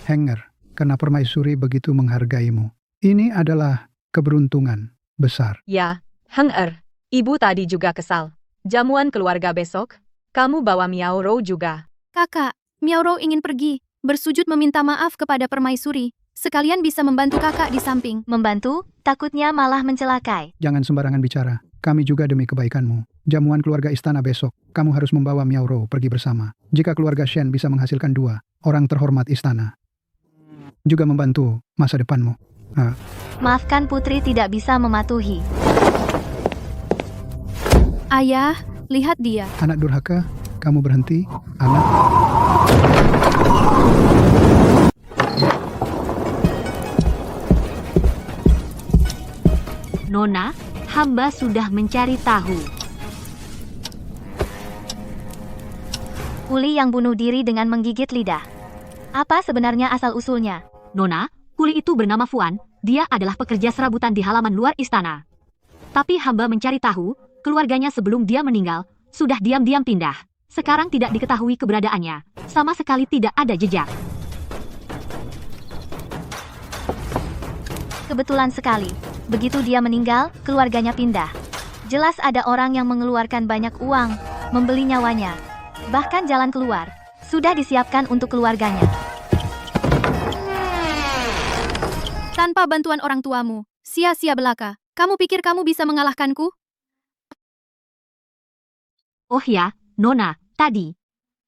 Henger, karena permaisuri begitu menghargaimu. Ini adalah keberuntungan besar. Ya, Henger. Ibu tadi juga kesal. Jamuan keluarga besok, kamu bawa Miao Rou juga. Kakak, Miao Rou ingin pergi, bersujud meminta maaf kepada permaisuri. Sekalian bisa membantu kakak di samping. Membantu, takutnya malah mencelakai. Jangan sembarangan bicara. Kami juga demi kebaikanmu. Jamuan keluarga istana besok, kamu harus membawa Miao Rou pergi bersama. Jika keluarga Shen bisa menghasilkan 2 orang terhormat istana, juga membantu masa depanmu. Maafkan putri tidak bisa mematuhi. Ayah, lihat dia. Anak durhaka, kamu berhenti, anak. Nona, hamba sudah mencari tahu. Kuli yang bunuh diri dengan menggigit lidah. Apa sebenarnya asal-usulnya? Nona, kuli itu bernama Fuan. Dia adalah pekerja serabutan di halaman luar istana. Tapi hamba mencari tahu, keluarganya sebelum dia meninggal, sudah diam-diam pindah. Sekarang tidak diketahui keberadaannya. Sama sekali tidak ada jejak. Kebetulan sekali. Begitu dia meninggal, keluarganya pindah. Jelas ada orang yang mengeluarkan banyak uang, membeli nyawanya. Bahkan jalan keluar, sudah disiapkan untuk keluarganya. Tanpa bantuan orang tuamu, sia-sia belaka. Kamu pikir kamu bisa mengalahkanku? Oh ya, Nona, tadi.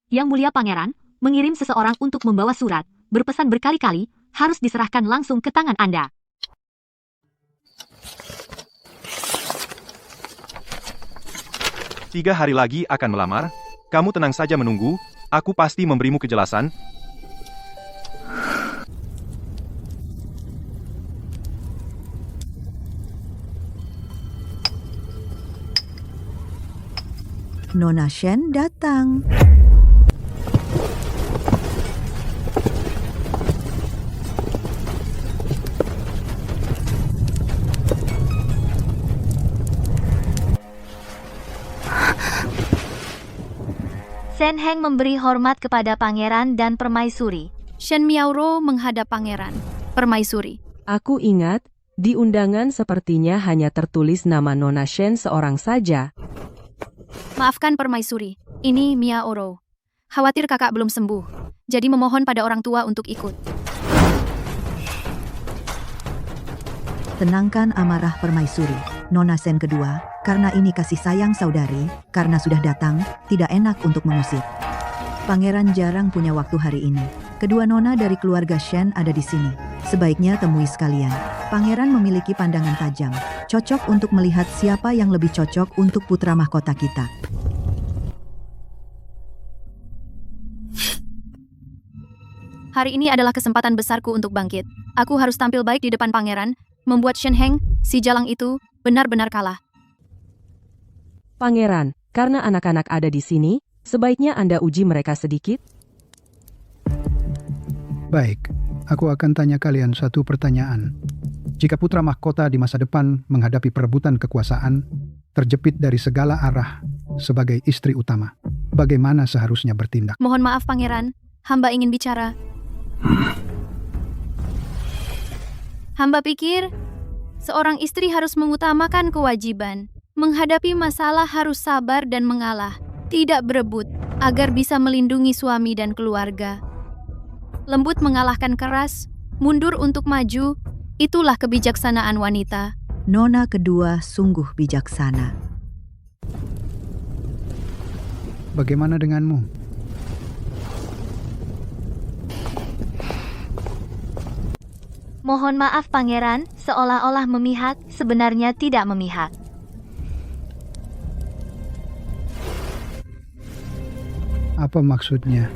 Yang Mulia Pangeran mengirim seseorang untuk membawa surat, berpesan berkali-kali, harus diserahkan langsung ke tangan Anda. Tiga hari lagi akan melamar. Kamu tenang saja menunggu. Aku pasti memberimu kejelasan. Nona Shen datang. Shen Heng memberi hormat kepada pangeran dan permaisuri. Shen Miao Rou menghadap pangeran. Permaisuri. Aku ingat, di undangan sepertinya hanya tertulis nama Nona Shen seorang saja. Maafkan permaisuri. Ini Miao Rou. Khawatir kakak belum sembuh. Jadi memohon pada orang tua untuk ikut. Tenangkan amarah permaisuri. Nona Shen kedua, karena ini kasih sayang saudari, karena sudah datang, tidak enak untuk mengusir. Pangeran jarang punya waktu hari ini. Kedua nona dari keluarga Shen ada di sini. Sebaiknya temui sekalian. Pangeran memiliki pandangan tajam, cocok untuk melihat siapa yang lebih cocok untuk putra mahkota kita. Hari ini adalah kesempatan besarku untuk bangkit. Aku harus tampil baik di depan pangeran, membuat Shen Heng, si jalang itu, benar-benar kalah. Pangeran, karena anak-anak ada di sini, sebaiknya Anda uji mereka sedikit. Baik, aku akan tanya kalian satu pertanyaan. Jika putra mahkota di masa depan menghadapi perebutan kekuasaan, terjepit dari segala arah sebagai istri utama, bagaimana seharusnya bertindak? Mohon maaf pangeran, hamba ingin bicara. Hamba pikir, seorang istri harus mengutamakan kewajiban. Menghadapi masalah harus sabar dan mengalah, tidak berebut, agar bisa melindungi suami dan keluarga. Lembut mengalahkan keras, mundur untuk maju, itulah kebijaksanaan wanita. Nona kedua sungguh bijaksana. Bagaimana denganmu? Mohon maaf pangeran, seolah-olah memihak, sebenarnya tidak memihak. Apa maksudnya?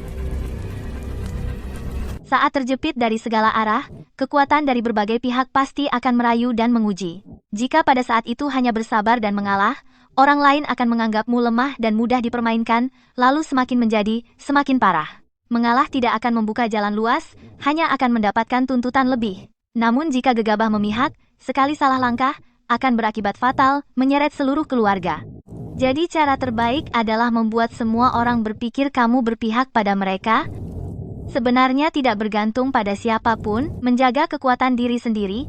Saat terjepit dari segala arah, kekuatan dari berbagai pihak pasti akan merayu dan menguji. Jika pada saat itu hanya bersabar dan mengalah, orang lain akan menganggapmu lemah dan mudah dipermainkan, lalu semakin menjadi semakin parah. Mengalah tidak akan membuka jalan luas, hanya akan mendapatkan tuntutan lebih. Namun jika gegabah memihak, sekali salah langkah, akan berakibat fatal, menyeret seluruh keluarga. Jadi cara terbaik adalah membuat semua orang berpikir kamu berpihak pada mereka. Sebenarnya tidak bergantung pada siapapun, menjaga kekuatan diri sendiri,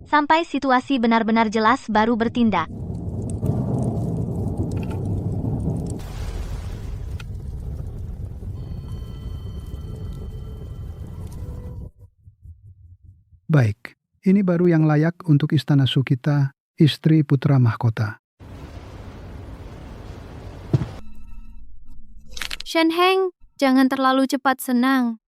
sampai situasi benar-benar jelas baru bertindak. Baik, ini baru yang layak untuk Istana Sukita, istri putra mahkota. Shen Heng, jangan terlalu cepat senang.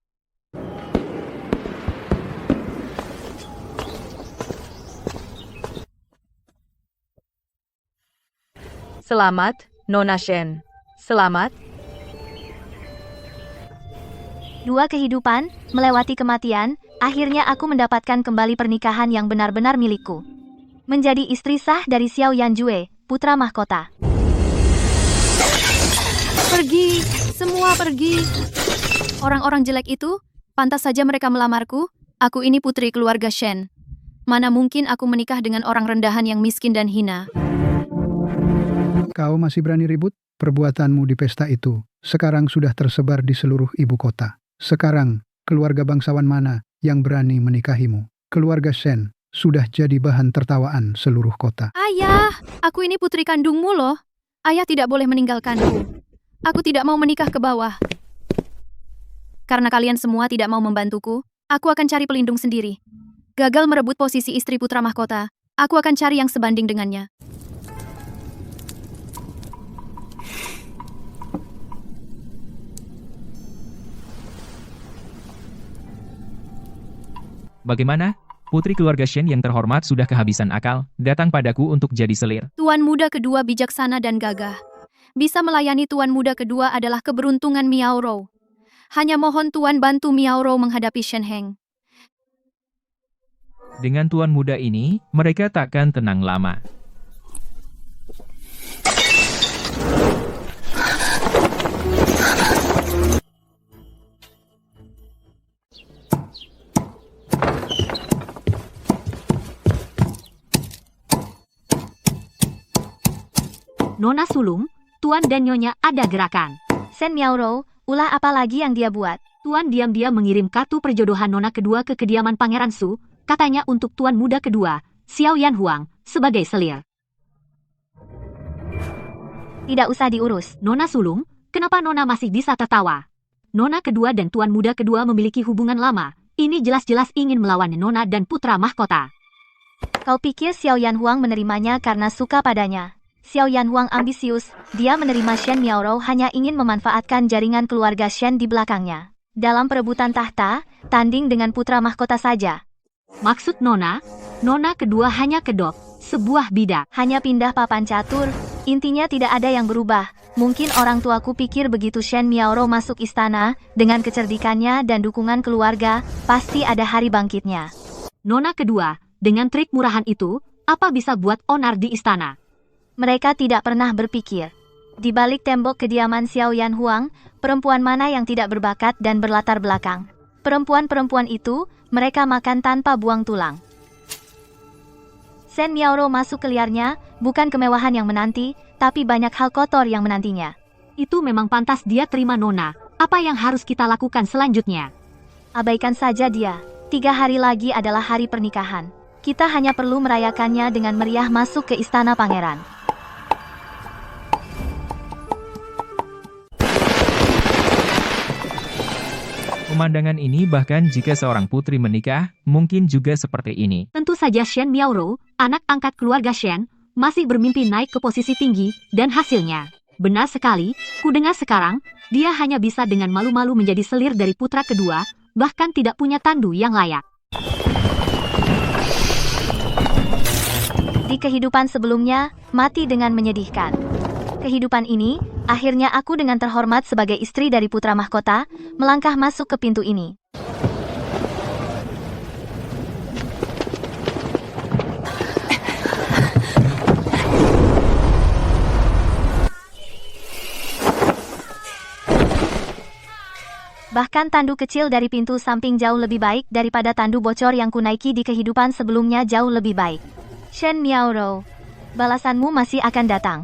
Selamat, Nona Shen. Selamat. Dua kehidupan, melewati kematian, akhirnya aku mendapatkan kembali pernikahan yang benar-benar milikku. Menjadi istri sah dari Xiao Yanjue, putra mahkota. Pergi, semua pergi. Orang-orang jelek itu, pantas saja mereka melamarku. Aku ini putri keluarga Shen. Mana mungkin aku menikah dengan orang rendahan yang miskin dan hina. Kau masih berani ribut? Perbuatanmu di pesta itu sekarang sudah tersebar di seluruh ibu kota. Sekarang, keluarga bangsawan mana yang berani menikahimu? Keluarga Shen sudah jadi bahan tertawaan seluruh kota. Ayah, aku ini putri kandungmu loh. Ayah tidak boleh meninggalkanku. Aku tidak mau menikah ke bawah. Karena kalian semua tidak mau membantuku, aku akan cari pelindung sendiri. Gagal merebut posisi istri putra mahkota, aku akan cari yang sebanding dengannya. Bagaimana? Putri keluarga Shen yang terhormat sudah kehabisan akal, datang padaku untuk jadi selir. Tuan muda kedua bijaksana dan gagah. Bisa melayani tuan muda kedua adalah keberuntungan Miao Rou. Hanya mohon tuan bantu Miao Rou menghadapi Shen Heng. Dengan tuan muda ini, mereka takkan tenang lama. Nona sulung, Tuan dan Nyonya ada gerakan. Shen Miaorou, ulah apa lagi yang dia buat? Tuan diam-diam mengirim kartu perjodohan Nona kedua ke kediaman Pangeran Su, katanya untuk Tuan muda kedua, Xiao Yan Huang, sebagai selir. Tidak usah diurus. Nona sulung, kenapa Nona masih bisa tertawa? Nona kedua dan Tuan muda kedua memiliki hubungan lama. Ini jelas-jelas ingin melawan Nona dan putra mahkota. Kau pikir Xiao Yan Huang menerimanya karena suka padanya? Xiao Yan Huang ambisius, dia menerima Shen Miaorou hanya ingin memanfaatkan jaringan keluarga Shen di belakangnya. Dalam perebutan tahta, tanding dengan putra mahkota saja. Maksud Nona kedua hanya kedok, sebuah bidak. Hanya pindah papan catur, intinya tidak ada yang berubah. Mungkin orang tuaku pikir begitu Shen Miaorou masuk istana, dengan kecerdikannya dan dukungan keluarga, pasti ada hari bangkitnya. Nona kedua, dengan trik murahan itu, apa bisa buat onar di istana? Mereka tidak pernah berpikir. Di balik tembok kediaman Xiao Yan Huang, perempuan mana yang tidak berbakat dan berlatar belakang. Perempuan-perempuan itu, mereka makan tanpa buang tulang. Shen Miaorou masuk ke liarnya, bukan kemewahan yang menanti, tapi banyak hal kotor yang menantinya. Itu memang pantas dia terima Nona. Apa yang harus kita lakukan selanjutnya? Abaikan saja dia. 3 hari lagi adalah hari pernikahan. Kita hanya perlu merayakannya dengan meriah masuk ke istana pangeran. Pemandangan ini bahkan jika seorang putri menikah, mungkin juga seperti ini. Tentu saja Shen Miaorou, anak angkat keluarga Shen, masih bermimpi naik ke posisi tinggi, dan hasilnya. Benar sekali, kudengar sekarang, dia hanya bisa dengan malu-malu menjadi selir dari putra kedua, bahkan tidak punya tandu yang layak. Di kehidupan sebelumnya, mati dengan menyedihkan. Kehidupan ini, akhirnya aku dengan terhormat sebagai istri dari putra mahkota, melangkah masuk ke pintu ini. Bahkan tandu kecil dari pintu samping jauh lebih baik daripada tandu bocor yang kunaiki di kehidupan sebelumnya jauh lebih baik. Shen Miaoro, balasanmu masih akan datang.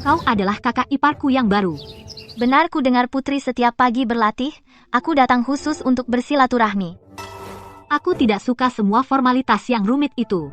Kau adalah kakak iparku yang baru. Benar ku dengar putri setiap pagi berlatih, aku datang khusus untuk bersilaturahmi. Aku tidak suka semua formalitas yang rumit itu.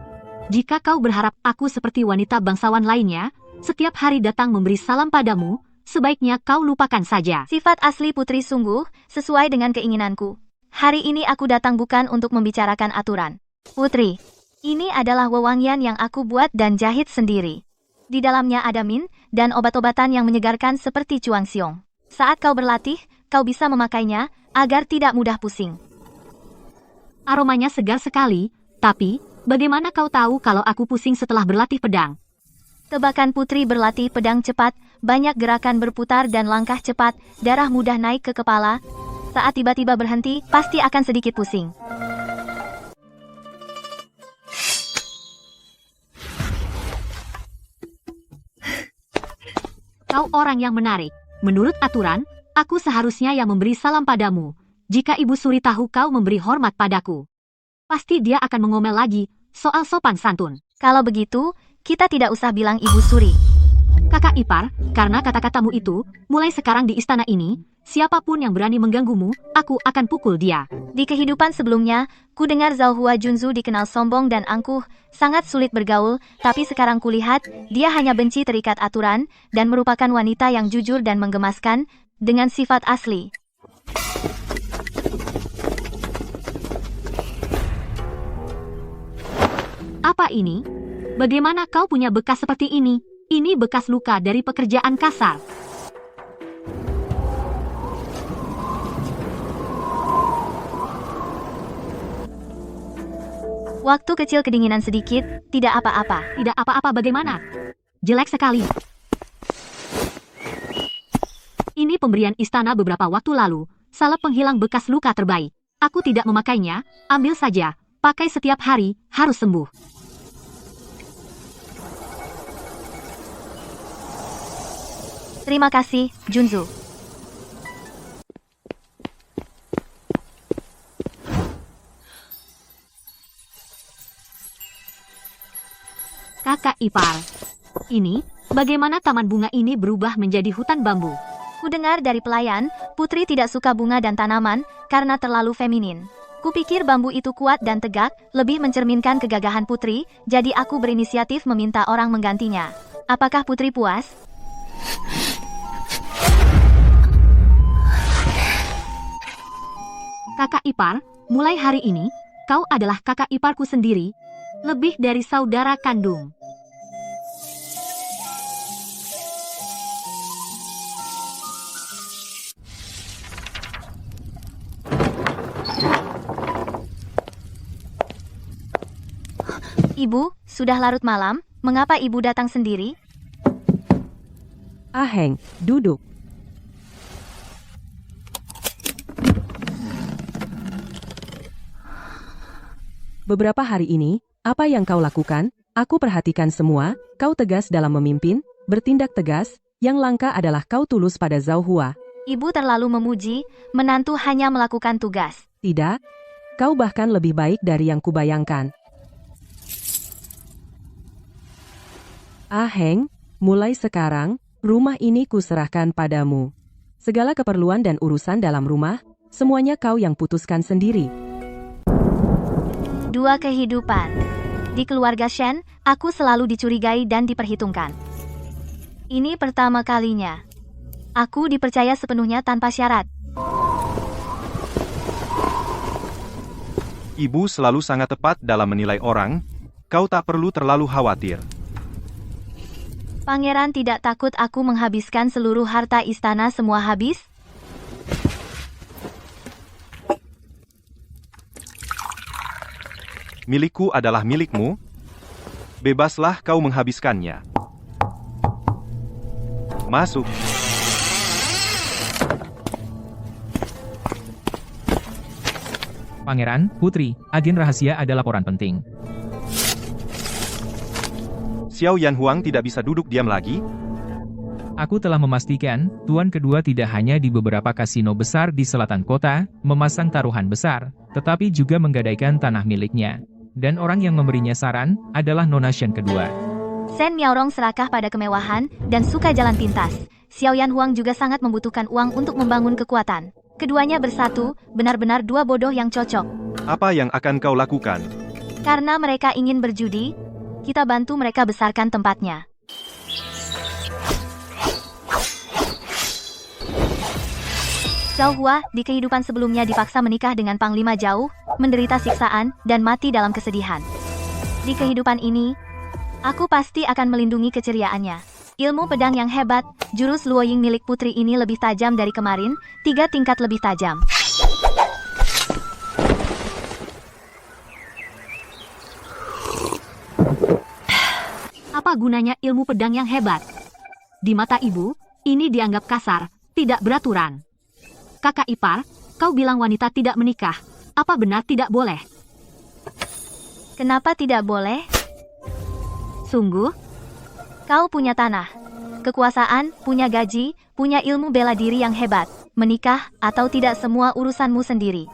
Jika kau berharap aku seperti wanita bangsawan lainnya, setiap hari datang memberi salam padamu, sebaiknya kau lupakan saja. Sifat asli putri sungguh, sesuai dengan keinginanku. Hari ini aku datang bukan untuk membicarakan aturan. Putri, ini adalah wewangian yang aku buat dan jahit sendiri. Di dalamnya ada min, dan obat-obatan yang menyegarkan seperti cuang siong. Saat kau berlatih, kau bisa memakainya, agar tidak mudah pusing. Aromanya segar sekali, tapi, bagaimana kau tahu kalau aku pusing setelah berlatih pedang? Tebakan putri berlatih pedang cepat, banyak gerakan berputar dan langkah cepat, darah mudah naik ke kepala. Saat tiba-tiba berhenti, pasti akan sedikit pusing. Kau orang yang menarik. Menurut aturan, aku seharusnya yang memberi salam padamu. Jika Ibu Suri tahu kau memberi hormat padaku, pasti dia akan mengomel lagi soal sopan santun. Kalau begitu, kita tidak usah bilang Ibu Suri. Kakak ipar, karena kata-katamu itu, mulai sekarang di istana ini, siapapun yang berani mengganggumu, aku akan pukul dia. Di kehidupan sebelumnya, ku dengar Zhao Hua Junzu dikenal sombong dan angkuh, sangat sulit bergaul, tapi sekarang kulihat, dia hanya benci terikat aturan, dan merupakan wanita yang jujur dan menggemaskan, dengan sifat asli. Apa ini? Bagaimana kau punya bekas seperti ini? Ini bekas luka dari pekerjaan kasar. Waktu kecil kedinginan sedikit, tidak apa-apa. Tidak apa-apa bagaimana? Jelek sekali. Ini pemberian istana beberapa waktu lalu, salep penghilang bekas luka terbaik. Aku tidak memakainya, ambil saja, pakai setiap hari, harus sembuh. Terima kasih, Junzu. Kakak ipar. Ini, bagaimana taman bunga ini berubah menjadi hutan bambu? Kudengar dari pelayan, putri tidak suka bunga dan tanaman, karena terlalu feminin. Kupikir bambu itu kuat dan tegak, lebih mencerminkan kegagahan putri, jadi aku berinisiatif meminta orang menggantinya. Apakah putri puas? Kakak ipar, mulai hari ini, kau adalah kakak iparku sendiri, lebih dari saudara kandung. Ibu, sudah larut malam, mengapa ibu datang sendiri? Aheng, duduk. Beberapa hari ini, apa yang kau lakukan? Aku perhatikan semua, kau tegas dalam memimpin, bertindak tegas, yang langka adalah kau tulus pada Zhao Hua. Ibu terlalu memuji, menantu hanya melakukan tugas. Tidak, kau bahkan lebih baik dari yang kubayangkan. Aheng, mulai sekarang, rumah ini kuserahkan padamu. Segala keperluan dan urusan dalam rumah, semuanya kau yang putuskan sendiri. Dua kehidupan. Di keluarga Shen, aku selalu dicurigai dan diperhitungkan. Ini pertama kalinya. Aku dipercaya sepenuhnya tanpa syarat. Ibu selalu sangat tepat dalam menilai orang, kau tak perlu terlalu khawatir. Pangeran tidak takut aku menghabiskan seluruh harta istana semua habis? Milikku adalah milikmu, bebaslah kau menghabiskannya. Masuk. Pangeran, Putri, agen rahasia ada laporan penting. Xiao Yanhuang tidak bisa duduk diam lagi. Aku telah memastikan, Tuan kedua tidak hanya di beberapa kasino besar di selatan kota, memasang taruhan besar, tetapi juga menggadaikan tanah miliknya. Dan orang yang memberinya saran, adalah Nona Shen kedua. Shen Miaorong serakah pada kemewahan, dan suka jalan pintas. Xiao Yanhuang juga sangat membutuhkan uang untuk membangun kekuatan. Keduanya bersatu, benar-benar dua bodoh yang cocok. Apa yang akan kau lakukan? Karena mereka ingin berjudi, kita bantu mereka besarkan tempatnya. Zhao Hua, di kehidupan sebelumnya dipaksa menikah dengan Panglima Jauh, menderita siksaan, dan mati dalam kesedihan. Di kehidupan ini, aku pasti akan melindungi keceriaannya. Ilmu pedang yang hebat, jurus Luoying milik putri ini lebih tajam dari kemarin, 3 tingkat lebih tajam. Apa gunanya ilmu pedang yang hebat? Di mata ibu, ini dianggap kasar, tidak beraturan. Kakak ipar, kau bilang wanita tidak menikah. Apa benar tidak boleh? Kenapa tidak boleh? Sungguh? Kau punya tanah, kekuasaan, punya gaji, punya ilmu bela diri yang hebat. Menikah atau tidak semua urusanmu sendiri.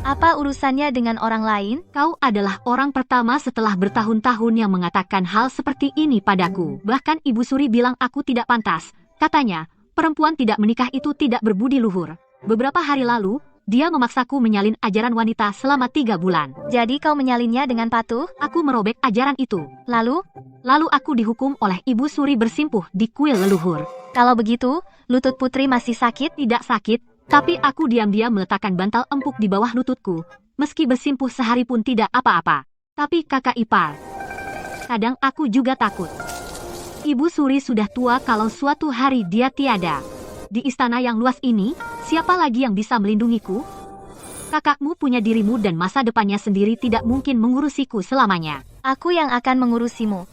Apa urusannya dengan orang lain? Kau adalah orang pertama setelah bertahun-tahun yang mengatakan hal seperti ini padaku. Bahkan Ibu Suri bilang aku tidak pantas. Katanya, perempuan tidak menikah itu tidak berbudi luhur. Beberapa hari lalu, dia memaksaku menyalin ajaran wanita selama 3 bulan. Jadi kau menyalinnya dengan patuh? Aku merobek ajaran itu. Lalu aku dihukum oleh Ibu Suri bersimpuh di kuil leluhur. Kalau begitu, lutut putri masih sakit? Tidak sakit, tapi aku diam-diam meletakkan bantal empuk di bawah lututku. Meski bersimpuh sehari pun tidak apa-apa. Tapi kakak ipar, kadang aku juga takut. Ibu Suri sudah tua kalau suatu hari dia tiada. Di istana yang luas ini, siapa lagi yang bisa melindungiku? Kakakmu punya dirimu dan masa depannya sendiri tidak mungkin mengurusiku selamanya. Aku yang akan mengurusimu.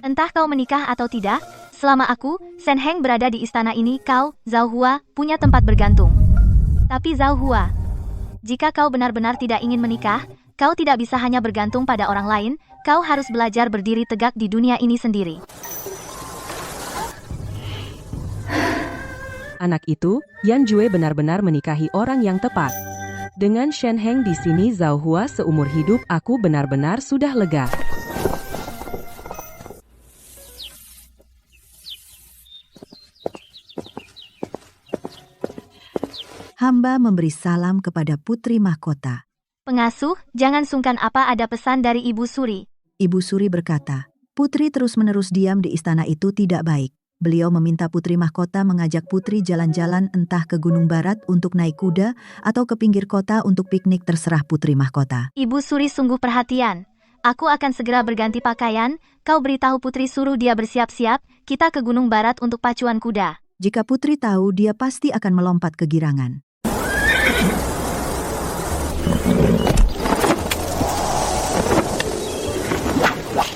Entah kau menikah atau tidak, selama aku, Shen Heng berada di istana ini, kau, Zhao Hua, punya tempat bergantung. Tapi Zhao Hua, jika kau benar-benar tidak ingin menikah, kau tidak bisa hanya bergantung pada orang lain, kau harus belajar berdiri tegak di dunia ini sendiri. Anak itu, Yan Jue benar-benar menikahi orang yang tepat. Dengan Shen Heng di sini Zhao Hua seumur hidup aku benar-benar sudah lega. Hamba memberi salam kepada putri mahkota. Pengasuh, jangan sungkan apa ada pesan dari Ibu Suri. Ibu Suri berkata, putri terus-menerus diam di istana itu tidak baik. Beliau meminta putri mahkota mengajak putri jalan-jalan entah ke Gunung Barat untuk naik kuda atau ke pinggir kota untuk piknik, terserah putri mahkota. Ibu Suri sungguh perhatian. Aku akan segera berganti pakaian, kau beritahu putri suruh dia bersiap-siap, kita ke Gunung Barat untuk pacuan kuda. Jika putri tahu, dia pasti akan melompat kegirangan.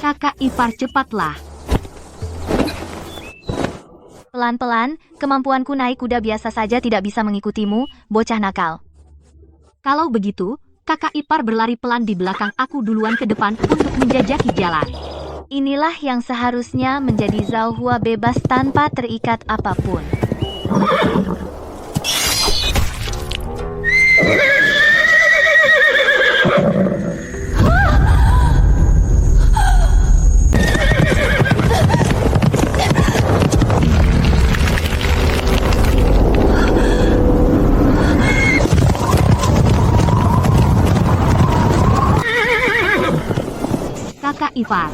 Kakak ipar, cepatlah. Pelan-pelan, kemampuanku naik kuda biasa saja tidak bisa mengikutimu, bocah nakal. Kalau begitu, kakak ipar berlari pelan di belakang aku duluan ke depan untuk menjajaki jalan. Inilah yang seharusnya menjadi Zhao Hua bebas tanpa terikat apapun. Kakak ipar.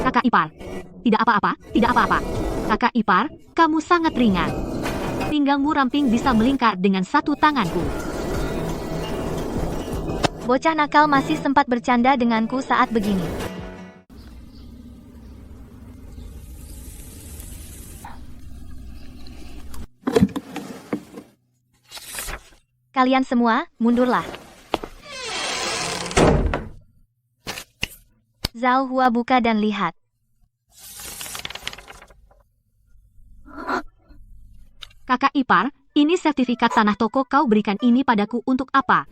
Kakak ipar. Tidak apa-apa, tidak apa-apa. Kakak ipar, kamu sangat ringan. Pinggangmu ramping bisa melingkar dengan satu tanganku. Bocah nakal masih sempat bercanda denganku saat begini. Kalian semua, mundurlah. Zhao Hua buka dan lihat. Kakak ipar, ini sertifikat tanah toko kau berikan ini padaku untuk apa?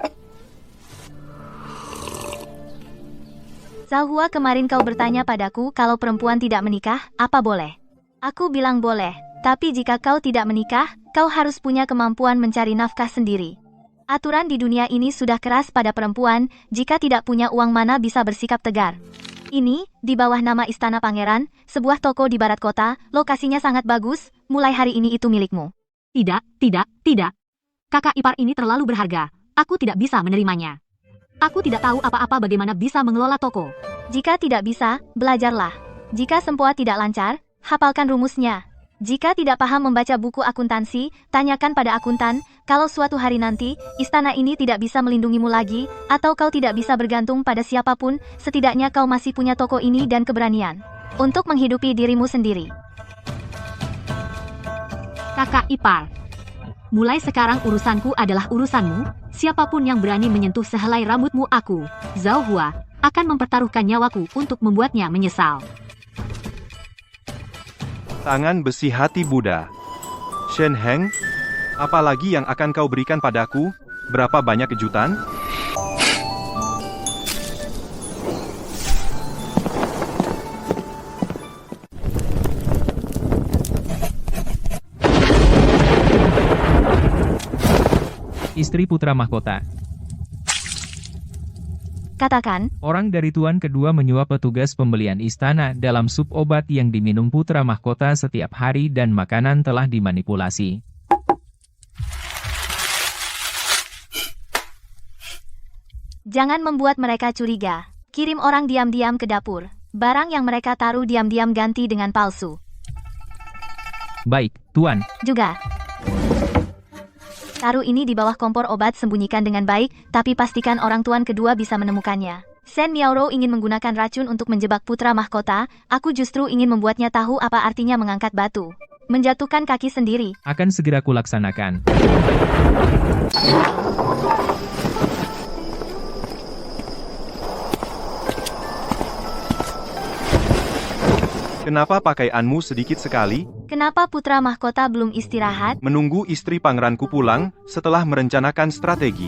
Zhao Hua, kemarin kau bertanya padaku kalau perempuan tidak menikah, apa boleh? Aku bilang boleh, tapi jika kau tidak menikah, kau harus punya kemampuan mencari nafkah sendiri. Aturan di dunia ini sudah keras pada perempuan, jika tidak punya uang mana bisa bersikap tegar. Ini, di bawah nama Istana Pangeran, sebuah toko di barat kota, lokasinya sangat bagus, mulai hari ini itu milikmu. Tidak, tidak, tidak. Kakak ipar ini terlalu berharga. Aku tidak bisa menerimanya. Aku tidak tahu apa-apa bagaimana bisa mengelola toko. Jika tidak bisa, belajarlah. Jika sempoa tidak lancar, hafalkan rumusnya. Jika tidak paham membaca buku akuntansi, tanyakan pada akuntan. Kalau suatu hari nanti, istana ini tidak bisa melindungimu lagi, atau kau tidak bisa bergantung pada siapapun, setidaknya kau masih punya toko ini dan keberanian untuk menghidupi dirimu sendiri. Kakak ipar. Mulai sekarang urusanku adalah urusanmu. Siapapun yang berani menyentuh sehelai rambutmu aku, Zhao Hua, akan mempertaruhkan nyawaku untuk membuatnya menyesal. Tangan besi hati Buddha. Shen Heng, apa lagi yang akan kau berikan padaku? Berapa banyak kejutan? Istri putra mahkota. Katakan, Orang dari tuan kedua menyuap petugas pembelian istana dalam sup obat yang diminum putra mahkota setiap hari dan makanan telah dimanipulasi. jangan membuat mereka curiga. Kirim orang diam-diam ke dapur. Barang yang mereka taruh diam-diam ganti dengan palsu. Baik, tuan. Juga. Taruh ini di bawah kompor obat, sembunyikan dengan baik, tapi pastikan orang tuan kedua bisa menemukannya. Shen Miaoro ingin menggunakan racun untuk menjebak putra mahkota, aku justru ingin membuatnya tahu apa artinya mengangkat batu. Menjatuhkan kaki sendiri. Akan segera kulaksanakan. Kenapa pakaianmu sedikit sekali? Kenapa putra mahkota belum istirahat? Menunggu istri pangeranku pulang, setelah merencanakan strategi.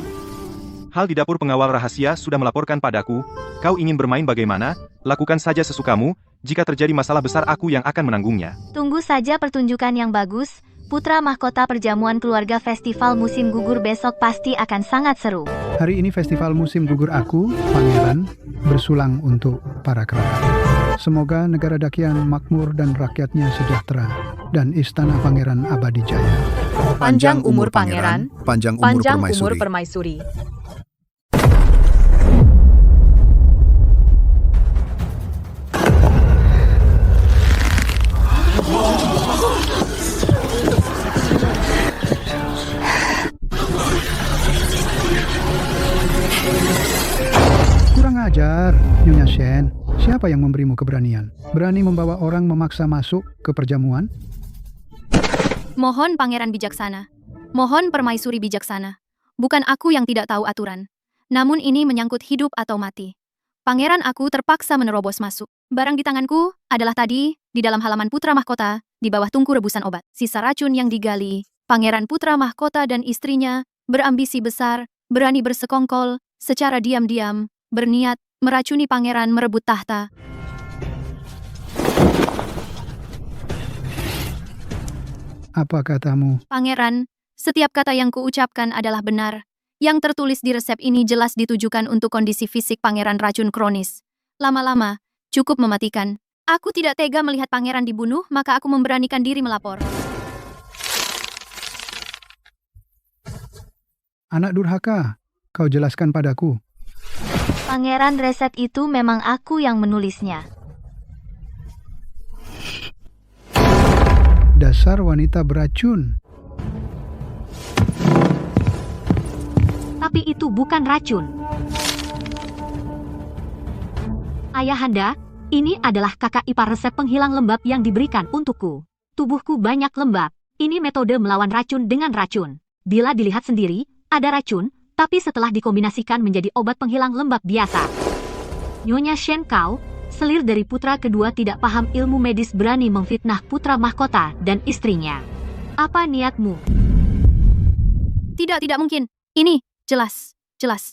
Hal di dapur pengawal rahasia sudah melaporkan padaku, kau ingin bermain bagaimana? Lakukan saja sesukamu, jika terjadi masalah besar aku yang akan menanggungnya. Tunggu saja pertunjukan yang bagus, putra mahkota perjamuan keluarga festival musim gugur besok pasti akan sangat seru. Hari ini festival musim gugur aku, pangeran, bersulang untuk para kerabat. Semoga negara Dakian makmur dan rakyatnya sejahtera, dan istana pangeran abadi jaya. Panjang umur pangeran, panjang umur panjang permaisuri. umur permaisuri. Kurang ajar, Nyonya Shen. Siapa yang memberimu keberanian? Berani membawa orang memaksa masuk ke perjamuan? Mohon pangeran bijaksana. Mohon permaisuri bijaksana. Bukan aku yang tidak tahu aturan. Namun ini menyangkut hidup atau mati. Pangeran aku terpaksa menerobos masuk. Barang di tanganku adalah tadi, di dalam halaman putra mahkota, di bawah tungku rebusan obat. Sisa racun yang digali. Pangeran putra mahkota dan istrinya berambisi besar, berani bersekongkol, secara diam-diam, berniat meracuni pangeran merebut tahta. Apa katamu? Pangeran, setiap kata yang kuucapkan adalah benar. Yang tertulis di resep ini jelas ditujukan untuk kondisi fisik pangeran racun kronis. Lama-lama, cukup mematikan. Aku tidak tega melihat pangeran dibunuh, maka aku memberanikan diri melapor. Anak durhaka, kau jelaskan padaku. Pangeran, resep itu memang aku yang menulisnya. Dasar wanita beracun. Tapi itu bukan racun. Ayahanda, ini adalah kakak ipar resep penghilang lembab yang diberikan untukku. Tubuhku banyak lembab. Ini metode melawan racun dengan racun. Bila dilihat sendiri, ada racun, tapi setelah dikombinasikan menjadi obat penghilang lembab biasa. Nyonya Shen Kau, selir dari putra kedua tidak paham ilmu medis berani memfitnah putra mahkota dan istrinya. Apa niatmu? Tidak mungkin. Ini, jelas.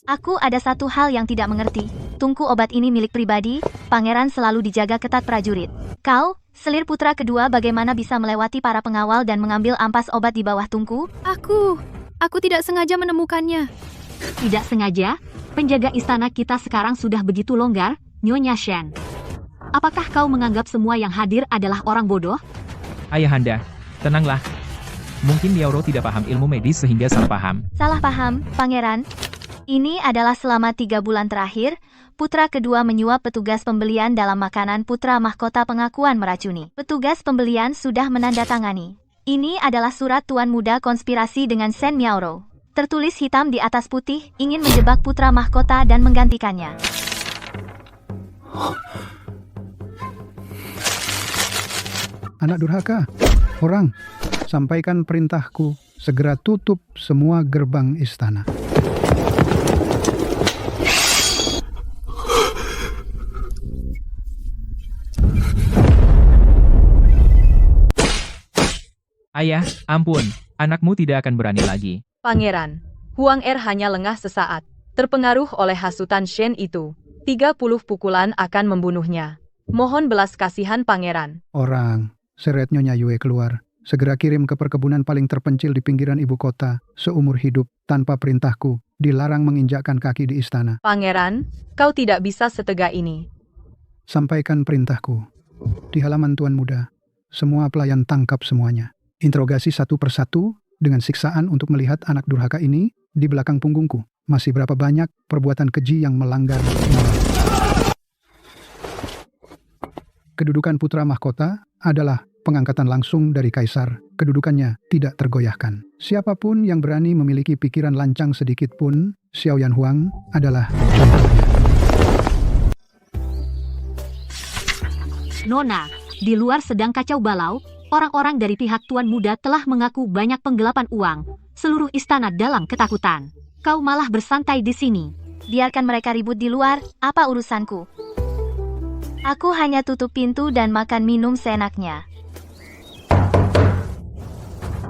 Aku ada satu hal yang tidak mengerti. Tungku obat ini milik pribadi, pangeran selalu dijaga ketat prajurit. Kau, selir putra kedua bagaimana bisa melewati para pengawal dan mengambil ampas obat di bawah tungku? Aku tidak sengaja menemukannya. Tidak sengaja? Penjaga istana kita sekarang sudah begitu longgar, Nyonya Shen. Apakah kau menganggap semua yang hadir adalah orang bodoh? Ayahanda, tenanglah. Mungkin Miaoro tidak paham ilmu medis sehingga salah paham. Salah paham, pangeran. Ini adalah selama 3 bulan terakhir, putra kedua menyuap petugas pembelian dalam makanan putra mahkota pengakuan meracuni. Petugas pembelian sudah menandatangani. Ini adalah surat tuan muda konspirasi dengan Shen Miaoro. Tertulis hitam di atas putih, ingin menjebak putra mahkota dan menggantikannya. Anak durhaka, orang, sampaikan perintahku, segera tutup semua gerbang istana. Ayah, ampun, anakmu tidak akan berani lagi. Pangeran, Huang Er hanya lengah sesaat. Terpengaruh oleh hasutan Shen itu. 30 pukulan akan membunuhnya. Mohon belas kasihan pangeran. Orang, seret Nyonya Yue keluar. Segera kirim ke perkebunan paling terpencil di pinggiran ibu kota. Seumur hidup, tanpa perintahku, dilarang menginjakkan kaki di istana. Pangeran, kau tidak bisa setega ini. Sampaikan perintahku. Di halaman tuan muda, semua pelayan tangkap semuanya. Interogasi satu persatu dengan siksaan untuk melihat anak durhaka ini di belakang punggungku. Masih berapa banyak perbuatan keji yang melanggar moral. Kedudukan putra mahkota adalah pengangkatan langsung dari kaisar. Kedudukannya tidak tergoyahkan. Siapapun yang berani memiliki pikiran lancang sedikit pun, Xiao Yan Huang adalah contohnya. Nona, di luar sedang kacau balau, orang-orang dari pihak tuan muda telah mengaku banyak penggelapan uang. Seluruh istana dalam ketakutan. Kau malah bersantai di sini. Biarkan mereka ribut di luar, apa urusanku? Aku hanya tutup pintu dan makan minum seenaknya.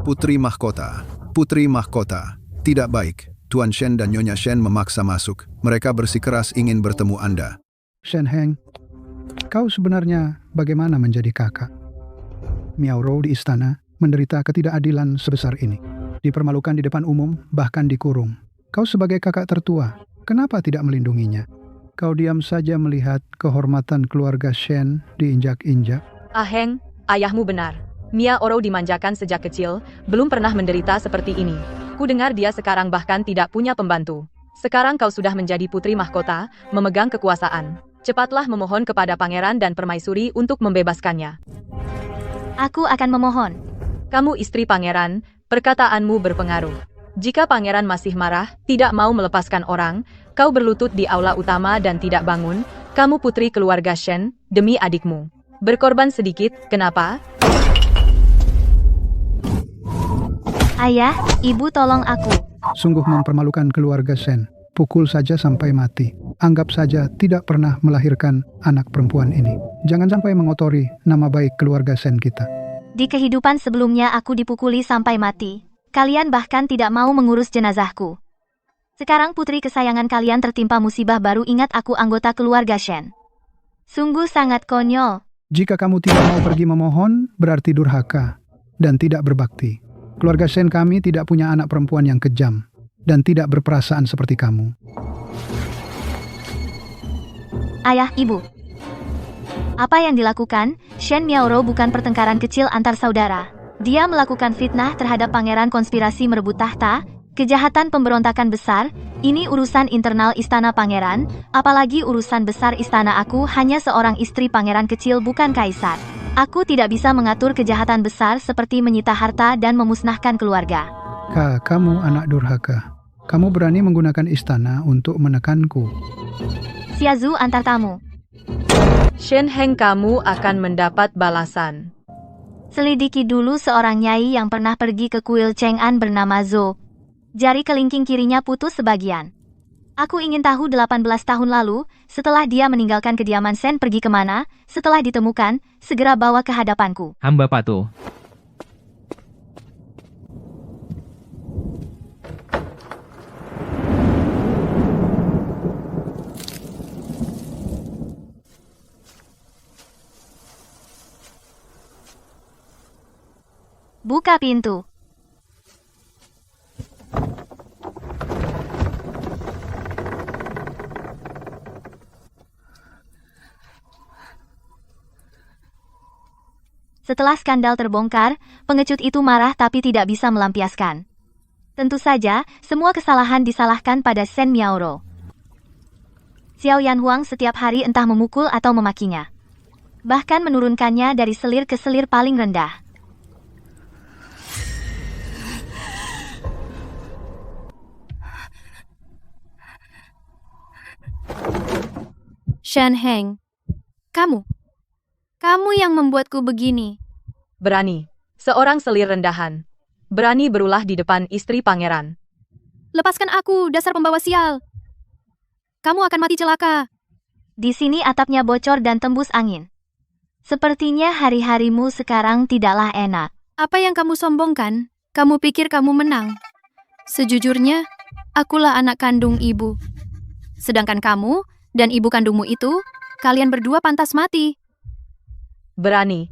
Putri mahkota. Tidak baik. Tuan Shen dan Nyonya Shen memaksa masuk. Mereka bersikeras ingin bertemu Anda. Shen Heng, kau sebenarnya bagaimana menjadi kakak? Miaoro di istana menderita ketidakadilan sebesar ini. Dipermalukan di depan umum, bahkan dikurung. Kau sebagai kakak tertua, kenapa tidak melindunginya? Kau diam saja melihat kehormatan keluarga Shen diinjak-injak. Aheng, ayahmu benar. Miaoro dimanjakan sejak kecil, belum pernah menderita seperti ini. Ku dengar dia sekarang bahkan tidak punya pembantu. Sekarang kau sudah menjadi putri mahkota, memegang kekuasaan. Cepatlah memohon kepada pangeran dan permaisuri untuk membebaskannya. Aku akan memohon. Kamu istri pangeran, perkataanmu berpengaruh. Jika pangeran masih marah, tidak mau melepaskan orang, kau berlutut di aula utama dan tidak bangun, kamu putri keluarga Shen, demi adikmu. Berkorban sedikit, kenapa? Ayah, ibu tolong aku. Sungguh mempermalukan keluarga Shen. Pukul saja sampai mati. Anggap saja tidak pernah melahirkan anak perempuan ini. Jangan sampai mengotori nama baik keluarga Shen kita. Di kehidupan sebelumnya aku dipukuli sampai mati. Kalian bahkan tidak mau mengurus jenazahku. Sekarang putri kesayangan kalian tertimpa musibah baru, ingat aku anggota keluarga Shen. Sungguh sangat konyol. Jika kamu tidak mau pergi memohon, berarti durhaka dan tidak berbakti. Keluarga Shen kami tidak punya anak perempuan yang kejam. dan tidak berperasaan seperti kamu. Ayah, ibu. Apa yang dilakukan Shen Miaoro bukan pertengkaran kecil antar saudara. Dia melakukan fitnah terhadap pangeran, konspirasi merebut tahta, kejahatan pemberontakan besar. Ini urusan internal istana pangeran, apalagi urusan besar istana. Aku hanya seorang istri pangeran kecil, bukan kaisar. Aku tidak bisa mengatur kejahatan besar seperti menyita harta dan memusnahkan keluarga. Kamu anak durhaka. Kamu berani menggunakan istana untuk menekanku. Xiazu, antar tamu. Shen Heng, kamu akan mendapat balasan. Selidiki dulu seorang nyai yang pernah pergi ke kuil Cheng'an bernama Zhou. Jari kelingking kirinya putus sebagian. Aku ingin tahu 18 tahun lalu, setelah dia meninggalkan kediaman Shen, pergi kemana. Setelah ditemukan, segera bawa ke hadapanku. Hamba patuh. Buka pintu. Setelah skandal terbongkar, pengecut itu marah tapi tidak bisa melampiaskan. Tentu saja, semua kesalahan disalahkan pada Shen Miaoro. Xiao Yanhuang setiap hari entah memukul atau memakinya. Bahkan menurunkannya dari selir ke selir paling rendah. Shen Heng, kamu yang membuatku begini. Berani. Seorang selir rendahan. Berani berulah di depan istri pangeran. Lepaskan aku, dasar pembawa sial. Kamu akan mati celaka. Di sini atapnya bocor dan tembus angin. Sepertinya hari-harimu sekarang tidaklah enak. Apa yang kamu sombongkan? Kamu pikir kamu menang? Sejujurnya, akulah anak kandung ibu. Sedangkan kamu dan ibu kandungmu itu, kalian berdua pantas mati. Berani.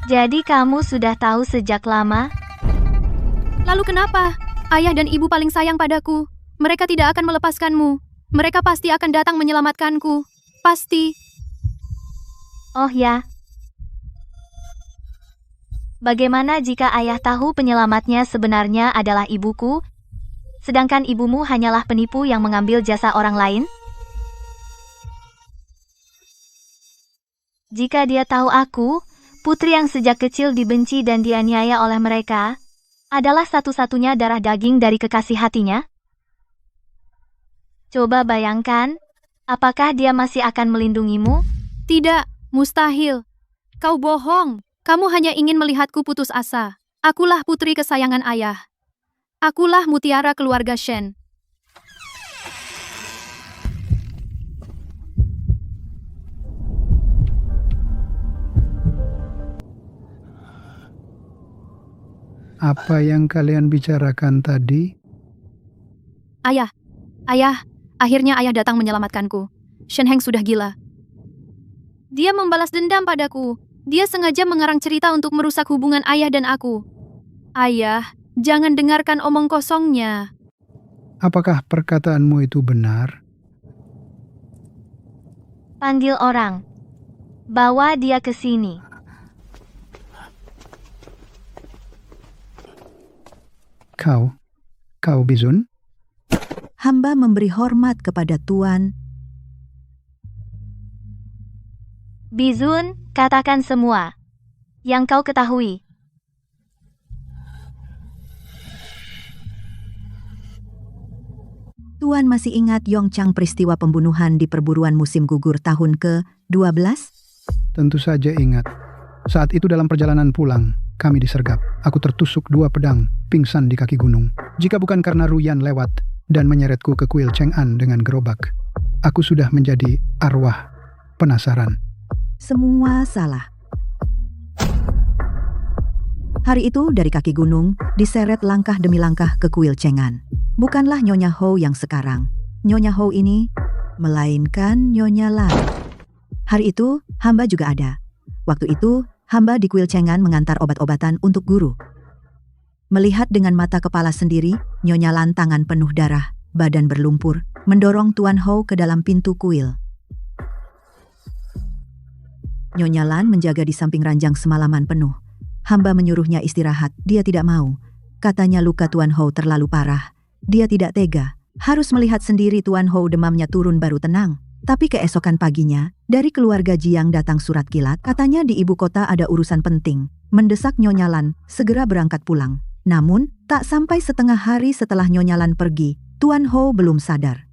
Jadi kamu sudah tahu sejak lama? Lalu kenapa? Ayah dan ibu paling sayang padaku. Mereka tidak akan melepaskanmu. Mereka pasti akan datang menyelamatkanku. Pasti. Oh ya. Bagaimana jika ayah tahu penyelamatnya sebenarnya adalah ibuku, sedangkan ibumu hanyalah penipu yang mengambil jasa orang lain? Jika dia tahu aku, putri yang sejak kecil dibenci dan dianiaya oleh mereka, adalah satu-satunya darah daging dari kekasih hatinya? Coba bayangkan, apakah dia masih akan melindungimu? Tidak, mustahil. Kau bohong. Kamu hanya ingin melihatku putus asa. Akulah putri kesayangan ayah. Akulah mutiara keluarga Shen. Apa yang kalian bicarakan tadi? Ayah, akhirnya ayah datang menyelamatkanku. Shen Heng sudah gila. Dia membalas dendam padaku. Dia sengaja mengarang cerita untuk merusak hubungan ayah dan aku. Ayah, jangan dengarkan omong kosongnya. Apakah perkataanmu itu benar? Panggil orang. Bawa dia ke sini. Kau Bizun? Hamba memberi hormat kepada Tuan. Bizun, katakan semua yang kau ketahui. Tuan masih ingat Yongchang, peristiwa pembunuhan di perburuan musim gugur tahun ke-12? Tentu saja ingat. Saat itu dalam perjalanan pulang, kami disergap. Aku tertusuk 2 pedang, pingsan di kaki gunung. Jika bukan karena Ruyan lewat dan menyeretku ke kuil Cheng'an dengan gerobak, aku sudah menjadi arwah penasaran. Semua salah. Hari itu dari kaki gunung, diseret langkah demi langkah ke kuil Cheng'an. Bukanlah Nyonya Hou yang sekarang. Nyonya Hou ini, melainkan Nyonya Lai. Hari itu, hamba juga ada. Waktu itu, hamba di kuil Cengan mengantar obat-obatan untuk guru. Melihat dengan mata kepala sendiri, Nyonya Lan tangan penuh darah, badan berlumpur, mendorong Tuan Hou ke dalam pintu kuil. Nyonya Lan menjaga di samping ranjang semalaman penuh. Hamba menyuruhnya istirahat, dia tidak mau. Katanya luka Tuan Hou terlalu parah. Dia tidak tega, harus melihat sendiri Tuan Hou demamnya turun baru tenang. Tapi keesokan paginya, dari keluarga Jiang datang surat kilat, katanya di ibu kota ada urusan penting. Mendesak Nyonya Lan segera berangkat pulang. Namun, tak sampai setengah hari setelah Nyonya Lan pergi, Tuan Hou belum sadar.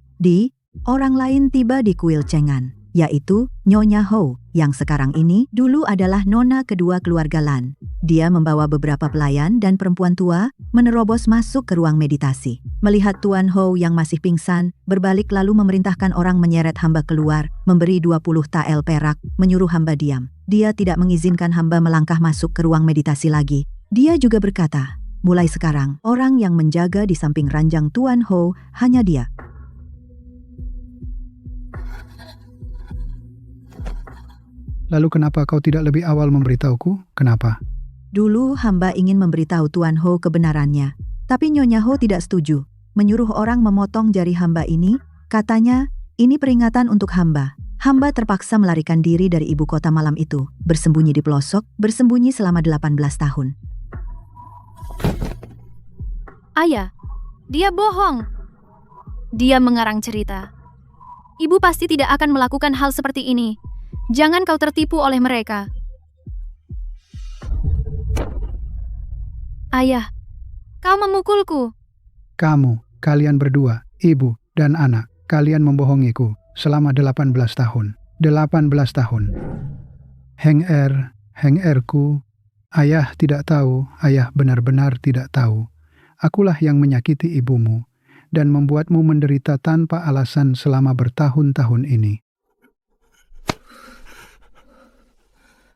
Orang lain tiba di kuil Cengan, yaitu Nyonya Hou, yang sekarang ini dulu adalah nona kedua keluarga Lan. Dia membawa beberapa pelayan dan perempuan tua, menerobos masuk ke ruang meditasi. Melihat Tuan Hou yang masih pingsan, berbalik lalu memerintahkan orang menyeret hamba keluar, memberi 20 tael perak, menyuruh hamba diam. Dia tidak mengizinkan hamba melangkah masuk ke ruang meditasi lagi. Dia juga berkata, mulai sekarang, orang yang menjaga di samping ranjang Tuan Hou hanya dia. Lalu kenapa kau tidak lebih awal memberitahuku? Kenapa? Dulu hamba ingin memberitahu Tuan Hou kebenarannya, tapi Nyonya Hou tidak setuju. Menyuruh orang memotong jari hamba ini, katanya, ini peringatan untuk hamba. Hamba terpaksa melarikan diri dari ibu kota malam itu, bersembunyi di pelosok, bersembunyi selama 18 tahun. Ayah, dia bohong. Dia mengarang cerita. Ibu pasti tidak akan melakukan hal seperti ini. Jangan kau tertipu oleh mereka. Ayah, kau memukulku. Kalian berdua, ibu dan anak, kalian membohongiku selama 18 tahun. 18 tahun. Heng Erku, ayah tidak tahu, ayah benar-benar tidak tahu. Akulah yang menyakiti ibumu dan membuatmu menderita tanpa alasan selama bertahun-tahun ini.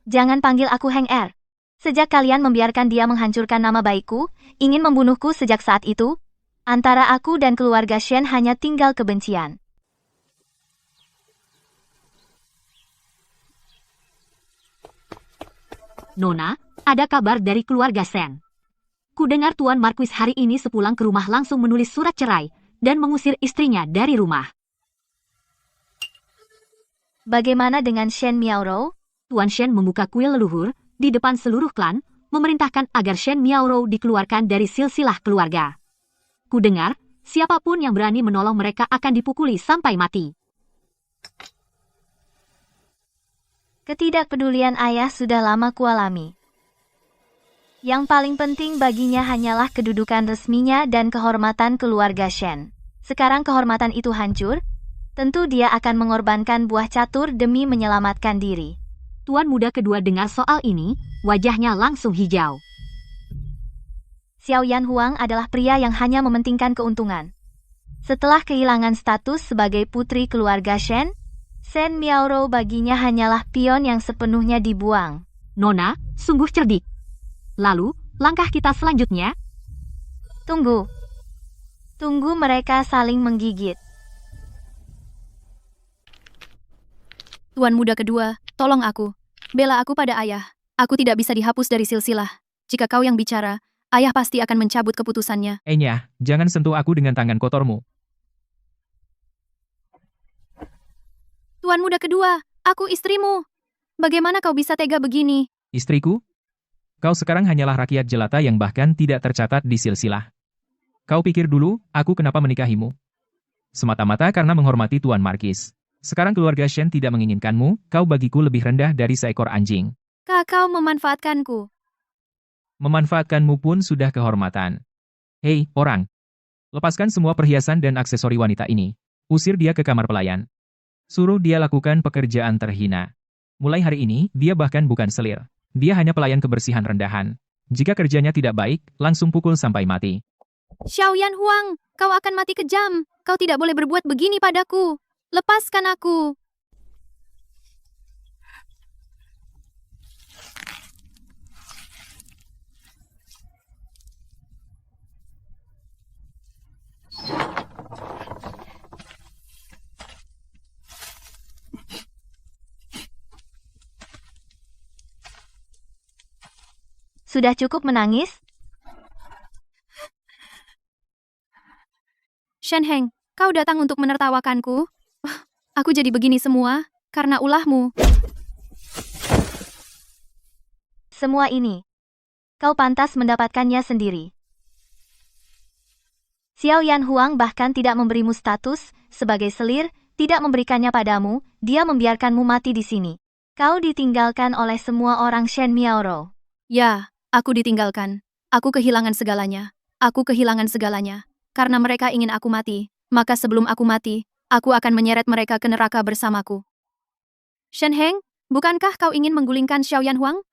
Jangan panggil aku Heng Er. Sejak kalian membiarkan dia menghancurkan nama baikku, ingin membunuhku sejak saat itu, antara aku dan keluarga Shen hanya tinggal kebencian. Nona, ada kabar dari keluarga Shen. Kudengar Tuan Marquis hari ini sepulang ke rumah langsung menulis surat cerai dan mengusir istrinya dari rumah. Bagaimana dengan Shen Miaoro? Tuan Shen membuka kuil leluhur di depan seluruh klan, memerintahkan agar Shen Miaoro dikeluarkan dari silsilah keluarga. Kudengar, siapapun yang berani menolong mereka akan dipukuli sampai mati. Ketidakpedulian ayah sudah lama kualami. Yang paling penting baginya hanyalah kedudukan resminya dan kehormatan keluarga Shen. Sekarang kehormatan itu hancur, tentu dia akan mengorbankan buah catur demi menyelamatkan diri. Tuan muda kedua dengar soal ini, wajahnya langsung hijau. Xiao Yan Huang adalah pria yang hanya mementingkan keuntungan. Setelah kehilangan status sebagai putri keluarga Shen, Shen Miaoro baginya hanyalah pion yang sepenuhnya dibuang. Nona, sungguh cerdik. Lalu, langkah kita selanjutnya? Tunggu mereka saling menggigit. Tuan muda kedua, tolong aku. Bela aku pada ayah. Aku tidak bisa dihapus dari silsilah. Jika kau yang bicara, ayah pasti akan mencabut keputusannya. Enya, jangan sentuh aku dengan tangan kotormu. Tuan muda kedua, aku istrimu. Bagaimana kau bisa tega begini? Istriku? Kau sekarang hanyalah rakyat jelata yang bahkan tidak tercatat di silsilah. Kau pikir dulu, aku kenapa menikahimu? Semata-mata karena menghormati Tuan Markis. Sekarang keluarga Shen tidak menginginkanmu, kau bagiku lebih rendah dari seekor anjing. Kau memanfaatkanku. Memanfaatkanmu pun sudah kehormatan. Hei, orang. Lepaskan semua perhiasan dan aksesori wanita ini. Usir dia ke kamar pelayan. Suruh dia lakukan pekerjaan terhina. Mulai hari ini, dia bahkan bukan selir. Dia hanya pelayan kebersihan rendahan. Jika kerjanya tidak baik, langsung pukul sampai mati. Xiao Yan Huang, kau akan mati kejam. Kau tidak boleh berbuat begini padaku. Lepaskan aku. Sudah cukup menangis? Shen Heng, kau datang untuk menertawakanku? Aku jadi begini semua, karena ulahmu. Semua ini. Kau pantas mendapatkannya sendiri. Xiao Yan Huang bahkan tidak memberimu status sebagai selir, tidak memberikannya padamu, dia membiarkanmu mati di sini. Kau ditinggalkan oleh semua orang Shen Miaoro. Ya, aku ditinggalkan. Aku kehilangan segalanya. Aku kehilangan segalanya. Karena mereka ingin aku mati, maka sebelum aku mati, aku akan menyeret mereka ke neraka bersamaku. Shen Heng, bukankah kau ingin menggulingkan Xiao Yan Huang?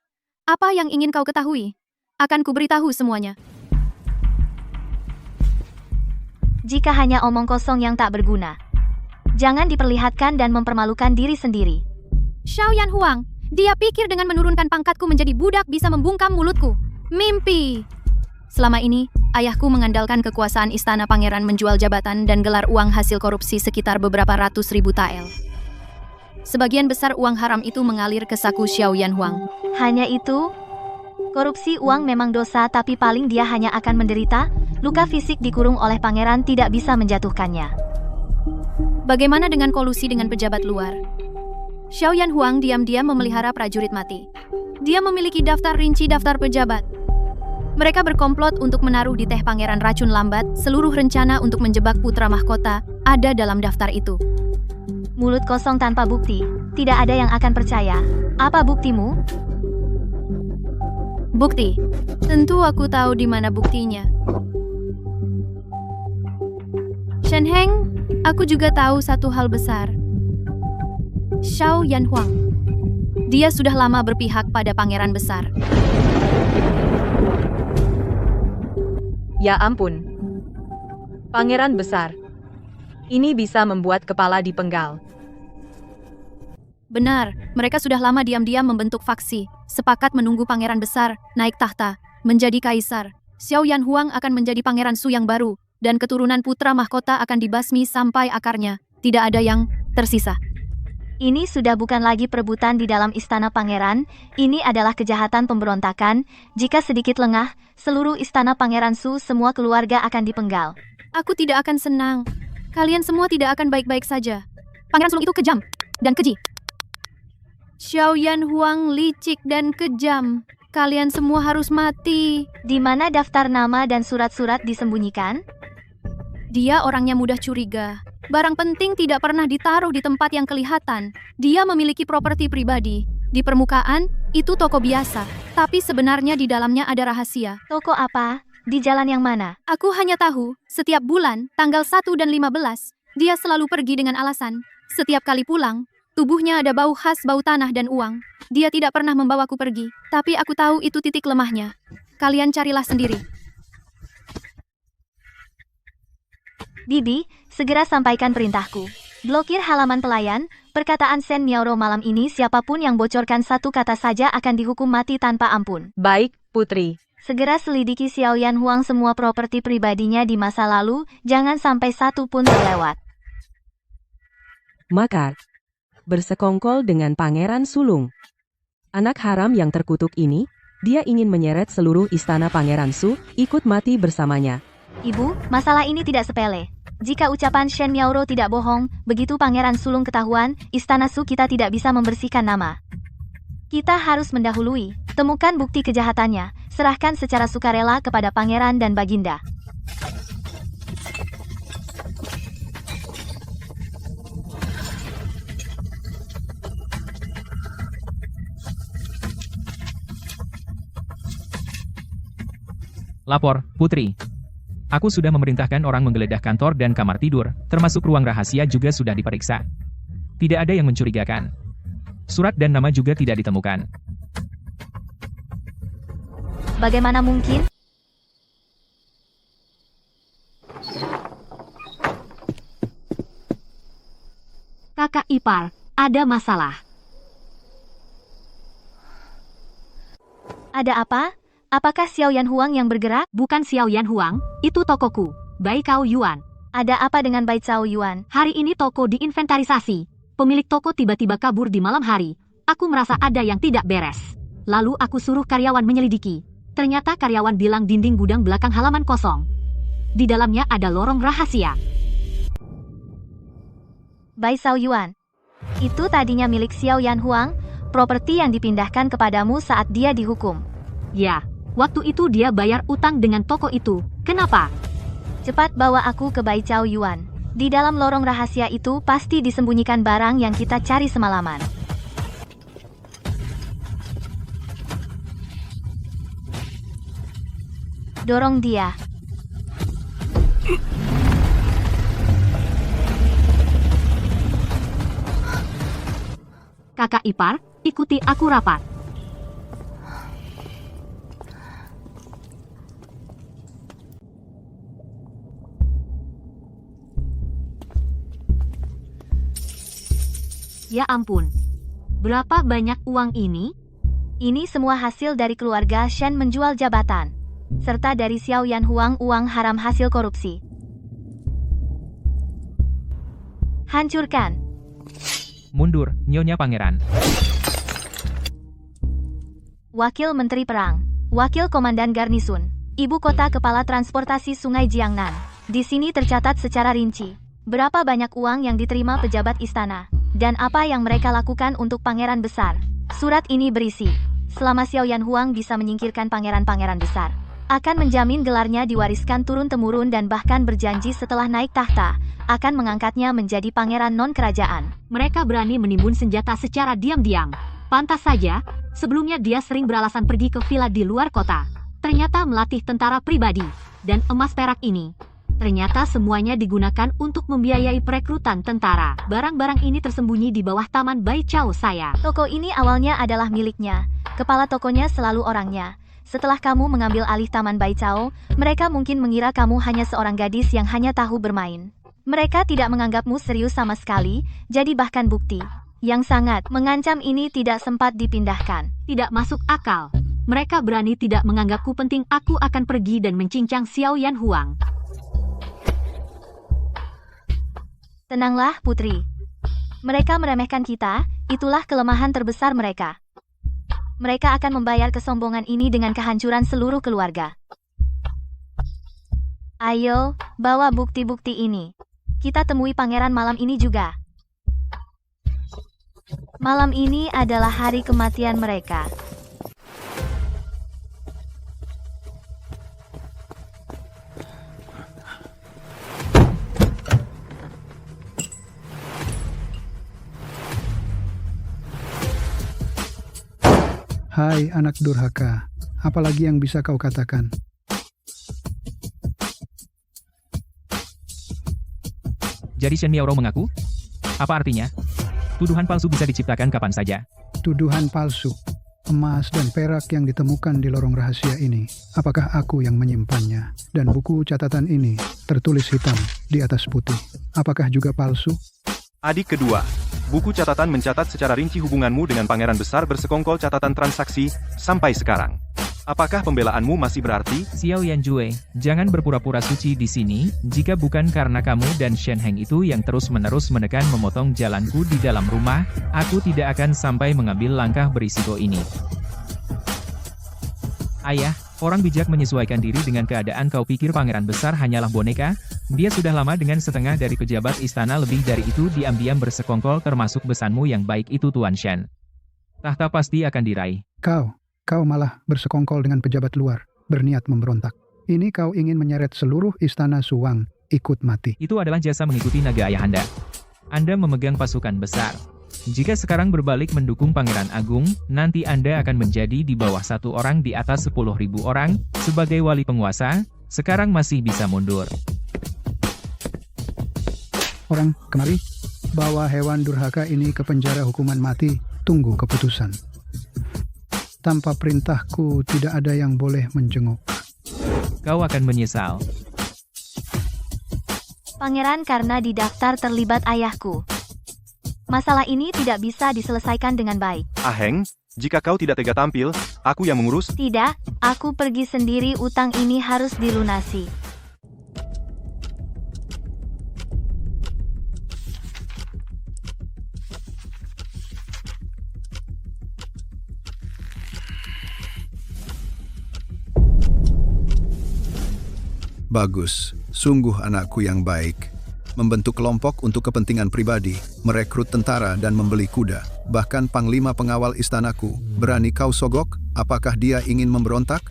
Apa yang ingin kau ketahui? Akan kuberitahu semuanya. Jika hanya omong kosong yang tak berguna, jangan diperlihatkan dan mempermalukan diri sendiri. Xiao Yan Huang, dia pikir dengan menurunkan pangkatku menjadi budak bisa membungkam mulutku. Mimpi! Selama ini, ayahku mengandalkan kekuasaan istana pangeran menjual jabatan dan gelar uang hasil korupsi sekitar beberapa ratus ribu tael. Sebagian besar uang haram itu mengalir ke saku Xiao Yan Huang. Hanya itu, korupsi uang memang dosa tapi paling dia hanya akan menderita, luka fisik dikurung oleh pangeran tidak bisa menjatuhkannya. Bagaimana dengan kolusi dengan pejabat luar? Xiao Yan Huang diam-diam memelihara prajurit mati. Dia memiliki daftar rinci daftar pejabat. Mereka berkomplot untuk menaruh di teh pangeran racun lambat, seluruh rencana untuk menjebak putra mahkota ada dalam daftar itu. Mulut kosong tanpa bukti, tidak ada yang akan percaya. Apa buktimu? Bukti? Tentu aku tahu di mana buktinya. Shen Heng, aku juga tahu satu hal besar. Xiao Yan Huang. Dia sudah lama berpihak pada pangeran besar. Ya ampun. Pangeran besar. Ini bisa membuat kepala dipenggal. Benar, mereka sudah lama diam-diam membentuk faksi, sepakat menunggu pangeran besar naik tahta, menjadi kaisar. Xiao Yan Huang akan menjadi pangeran Su yang baru, dan keturunan putra mahkota akan dibasmi sampai akarnya. Tidak ada yang tersisa. Ini sudah bukan lagi perebutan di dalam istana pangeran, ini adalah kejahatan pemberontakan. Jika sedikit lengah, seluruh istana pangeran Su semua keluarga akan dipenggal. Aku tidak akan senang. Kalian semua tidak akan baik-baik saja. Pangeran sulung itu kejam dan keji. Xiao Yan Huang licik dan kejam. Kalian semua harus mati. Di mana daftar nama dan surat-surat disembunyikan? Dia orangnya mudah curiga. Barang penting tidak pernah ditaruh di tempat yang kelihatan. Dia memiliki properti pribadi. Di permukaan, itu toko biasa. Tapi sebenarnya di dalamnya ada rahasia. Toko apa? Di jalan yang mana? Aku hanya tahu, setiap bulan, tanggal 1 dan 15, dia selalu pergi dengan alasan. Setiap kali pulang, tubuhnya ada bau khas bau tanah dan uang. Dia tidak pernah membawaku pergi. Tapi aku tahu itu titik lemahnya. Kalian carilah sendiri. Bibi, segera sampaikan perintahku. Blokir halaman pelayan, perkataan Shen Miaoro malam ini siapapun yang bocorkan satu kata saja akan dihukum mati tanpa ampun. Baik, Putri. Segera selidiki Xiao Yan Huang semua properti pribadinya di masa lalu, jangan sampai satu pun terlewat. Maka, bersekongkol dengan Pangeran Sulung. Anak haram yang terkutuk ini, dia ingin menyeret seluruh istana Pangeran Su, ikut mati bersamanya. Ibu, masalah ini tidak sepele. Jika ucapan Shen Miaoro tidak bohong, begitu Pangeran Sulung ketahuan, istana Su kita tidak bisa membersihkan nama. Kita harus mendahului, temukan bukti kejahatannya, serahkan secara sukarela kepada Pangeran dan Baginda. Lapor, Putri. Aku sudah memerintahkan orang menggeledah kantor dan kamar tidur, termasuk ruang rahasia juga sudah diperiksa. Tidak ada yang mencurigakan. Surat dan nama juga tidak ditemukan. Bagaimana mungkin? Kakak ipar, ada masalah. Ada apa? Apakah Xiao Yan Huang yang bergerak? Bukan Xiao Yan Huang, itu tokoku, Bai Cao Yuan. Ada apa dengan Bai Cao Yuan? Hari ini toko diinventarisasi. Pemilik toko tiba-tiba kabur di malam hari. Aku merasa ada yang tidak beres. Lalu aku suruh karyawan menyelidiki. Ternyata karyawan bilang dinding gudang belakang halaman kosong. Di dalamnya ada lorong rahasia. Bai Xiao Yuan. Itu tadinya milik Xiao Yan Huang, properti yang dipindahkan kepadamu saat dia dihukum. Ya, waktu itu dia bayar utang dengan toko itu. Kenapa? Cepat bawa aku ke Bai Xiao Yuan. Di dalam lorong rahasia itu pasti disembunyikan barang yang kita cari semalaman. Dorong dia. Kakak ipar, ikuti aku rapat. Ya ampun. Berapa banyak uang ini? Ini semua hasil dari keluarga Shen menjual jabatan, serta dari Xiao Yan Huang uang haram hasil korupsi. Hancurkan. Mundur, Nyonya Pangeran. Wakil Menteri Perang, Wakil Komandan Garnisun, Ibu Kota Kepala Transportasi Sungai Jiangnan. Di sini tercatat secara rinci berapa banyak uang yang diterima pejabat istana, dan apa yang mereka lakukan untuk pangeran besar. Surat ini berisi, selama Xiao Yan Huang bisa menyingkirkan pangeran-pangeran besar, akan menjamin gelarnya diwariskan turun-temurun dan bahkan berjanji setelah naik tahta, akan mengangkatnya menjadi pangeran non-kerajaan. Mereka berani menimbun senjata secara diam-diam. Pantas saja, sebelumnya dia sering beralasan pergi ke villa di luar kota. Ternyata melatih tentara pribadi. Dan emas perak ini, ternyata semuanya digunakan untuk membiayai perekrutan tentara. Barang-barang ini tersembunyi di bawah taman Bai Chao saya. Toko ini awalnya adalah miliknya. Kepala tokonya selalu orangnya. Setelah kamu mengambil alih Taman Bai Chao, mereka mungkin mengira kamu hanya seorang gadis yang hanya tahu bermain. Mereka tidak menganggapmu serius sama sekali, jadi bahkan bukti yang sangat mengancam ini tidak sempat dipindahkan. Tidak masuk akal. Mereka berani tidak menganggapku penting. Aku akan pergi dan mencincang Xiao Yan Huang. Tenanglah, Putri. Mereka meremehkan kita, itulah kelemahan terbesar mereka. Mereka akan membayar kesombongan ini dengan kehancuran seluruh keluarga. Ayo, bawa bukti-bukti ini. Kita temui pangeran malam ini juga. Malam ini adalah hari kematian mereka. Hai anak durhaka, apalagi yang bisa kau katakan? Jadi Shen Miaoro mengaku? Apa artinya? Tuduhan palsu bisa diciptakan kapan saja. Tuduhan palsu, emas dan perak yang ditemukan di lorong rahasia ini, apakah aku yang menyimpannya? Dan buku catatan ini tertulis hitam di atas putih, apakah juga palsu? Adik kedua, buku catatan mencatat secara rinci hubunganmu dengan pangeran besar bersekongkol catatan transaksi sampai sekarang. Apakah pembelaanmu masih berarti? Xiao Yanjue, jangan berpura-pura suci di sini, jika bukan karena kamu dan Shen Heng itu yang terus-menerus menekan memotong jalanku di dalam rumah, aku tidak akan sampai mengambil langkah berisiko ini. Ayah, orang bijak menyesuaikan diri dengan keadaan. Kau pikir pangeran besar hanyalah boneka? Dia sudah lama dengan setengah dari pejabat istana, lebih dari itu diam-diam bersekongkol termasuk besanmu yang baik itu Tuan Shen. Tahta pasti akan diraih. Kau malah bersekongkol dengan pejabat luar, berniat memberontak. Ini kau ingin menyeret seluruh istana Suwang ikut mati. Itu adalah jasa mengikuti naga ayahanda. Anda memegang pasukan besar. Jika sekarang berbalik mendukung Pangeran Agung, nanti Anda akan menjadi di bawah satu orang di atas 10.000 orang, sebagai wali penguasa, sekarang masih bisa mundur. Orang, kemari, bawa hewan durhaka ini ke penjara hukuman mati, tunggu keputusan. Tanpa perintahku tidak ada yang boleh menjenguk. Kau akan menyesal. Pangeran, karena di daftar terlibat ayahku. Masalah ini tidak bisa diselesaikan dengan baik. Aheng, jika kau tidak tega tampil, aku yang mengurus. Tidak, aku pergi sendiri, utang ini harus dilunasi. Bagus, sungguh anakku yang baik. Membentuk kelompok untuk kepentingan pribadi, merekrut tentara dan membeli kuda. Bahkan panglima pengawal istanaku, berani kau sogok? Apakah dia ingin memberontak?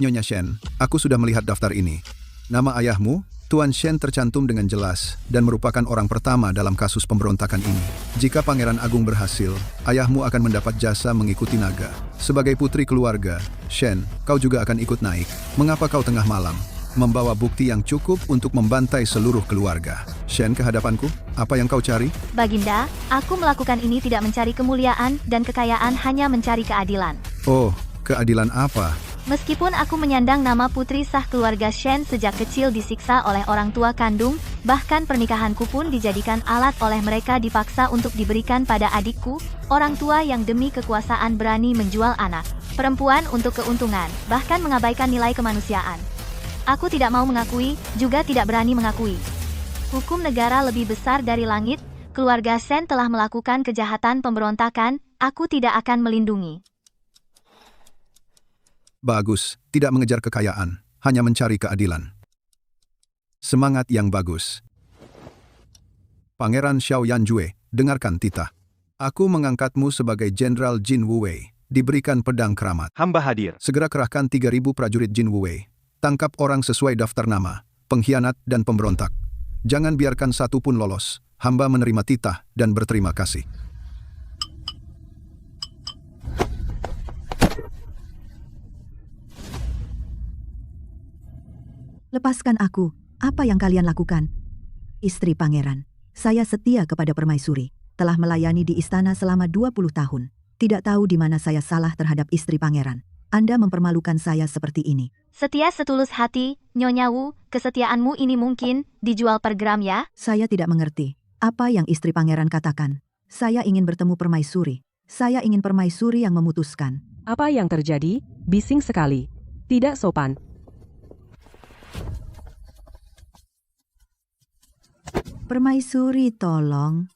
Nyonya Shen, aku sudah melihat daftar ini. Nama ayahmu, Tuan Shen tercantum dengan jelas dan merupakan orang pertama dalam kasus pemberontakan ini. Jika Pangeran Agung berhasil, ayahmu akan mendapat jasa mengikuti naga. Sebagai putri keluarga, Shen, kau juga akan ikut naik. Mengapa kau tengah malam? Membawa bukti yang cukup untuk membantai seluruh keluarga. Shen, ke hadapanku, apa yang kau cari? Baginda, aku melakukan ini tidak mencari kemuliaan dan kekayaan, hanya mencari keadilan. Oh, keadilan apa? Meskipun aku menyandang nama putri sah keluarga Shen sejak kecil disiksa oleh orang tua kandung, bahkan pernikahanku pun dijadikan alat oleh mereka dipaksa untuk diberikan pada adikku, orang tua yang demi kekuasaan berani menjual anak perempuan untuk keuntungan, bahkan mengabaikan nilai kemanusiaan. Aku tidak mau mengakui, juga tidak berani mengakui. Hukum negara lebih besar dari langit, keluarga Shen telah melakukan kejahatan pemberontakan, aku tidak akan melindungi. Bagus, tidak mengejar kekayaan, hanya mencari keadilan. Semangat yang bagus. Pangeran Xiao Yanjue, dengarkan titah. Aku mengangkatmu sebagai Jenderal Jin Wuwei, diberikan pedang keramat. Hamba hadir. Segera kerahkan 3.000 prajurit Jin Wuwei. Tangkap orang sesuai daftar nama, pengkhianat dan pemberontak. Jangan biarkan satu pun lolos. Hamba menerima titah dan berterima kasih. Lepaskan aku, apa yang kalian lakukan? Istri pangeran, saya setia kepada Permaisuri, telah melayani di istana selama 20 tahun. Tidak tahu di mana saya salah terhadap istri pangeran. Anda mempermalukan saya seperti ini. Setia setulus hati, Nyonya Wu, kesetiaanmu ini mungkin dijual per gram ya? Saya tidak mengerti apa yang istri pangeran katakan. Saya ingin bertemu Permaisuri. Saya ingin Permaisuri yang memutuskan. Apa yang terjadi? Bising sekali. Tidak sopan. Permaisuri, tolong.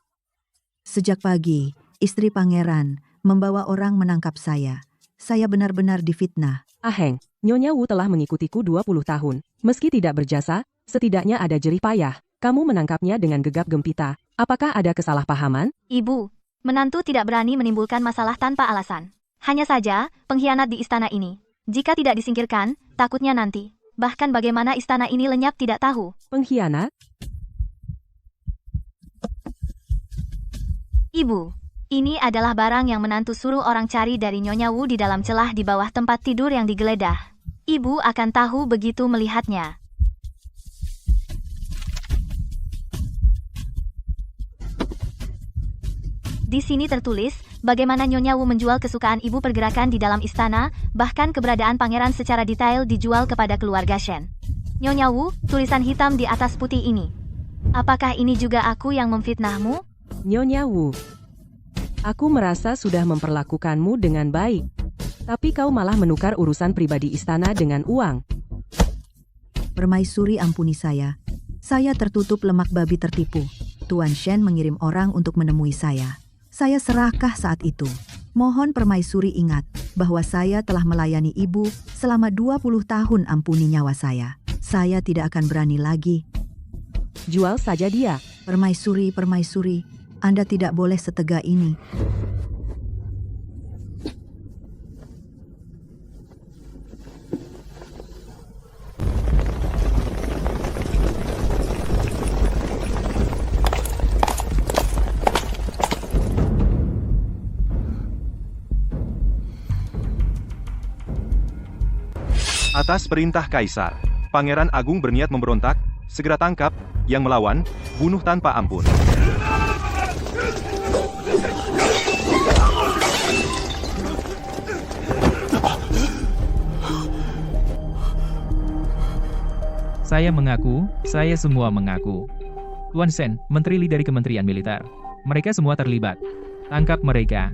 Sejak pagi, istri pangeran membawa orang menangkap saya. Saya benar-benar difitnah. Aheng, Nyonya Wu telah mengikutiku 20 tahun. Meski tidak berjasa, setidaknya ada jerih payah. Kamu menangkapnya dengan gegap gempita. Apakah ada kesalahpahaman? Ibu, menantu tidak berani menimbulkan masalah tanpa alasan. Hanya saja, pengkhianat di istana ini. Jika tidak disingkirkan, takutnya nanti. Bahkan bagaimana istana ini lenyap tidak tahu. Pengkhianat? Ibu, ini adalah barang yang menantu suruh orang cari dari Nyonya Wu di dalam celah di bawah tempat tidur yang digeledah. Ibu akan tahu begitu melihatnya. Di sini tertulis, bagaimana Nyonya Wu menjual kesukaan ibu pergerakan di dalam istana, bahkan keberadaan pangeran secara detail dijual kepada keluarga Shen. Nyonya Wu, tulisan hitam di atas putih ini. Apakah ini juga aku yang memfitnahmu? Nyonya Wu, aku merasa sudah memperlakukanmu dengan baik. Tapi kau malah menukar urusan pribadi istana dengan uang. Permaisuri, ampuni saya. Saya tertutup lemak babi tertipu. Tuan Shen mengirim orang untuk menemui saya. Saya serakah saat itu. Mohon Permaisuri ingat bahwa saya telah melayani ibu selama 20 tahun, ampuni nyawa saya. Saya tidak akan berani lagi. Jual saja dia. Permaisuri, Permaisuri, Anda tidak boleh setega ini. Atas perintah Kaisar, Pangeran Agung berniat memberontak, segera tangkap, yang melawan, bunuh tanpa ampun. Saya mengaku, saya semua mengaku. Tuan Shen, Menteri Li dari Kementerian Militer. Mereka semua terlibat. Tangkap mereka.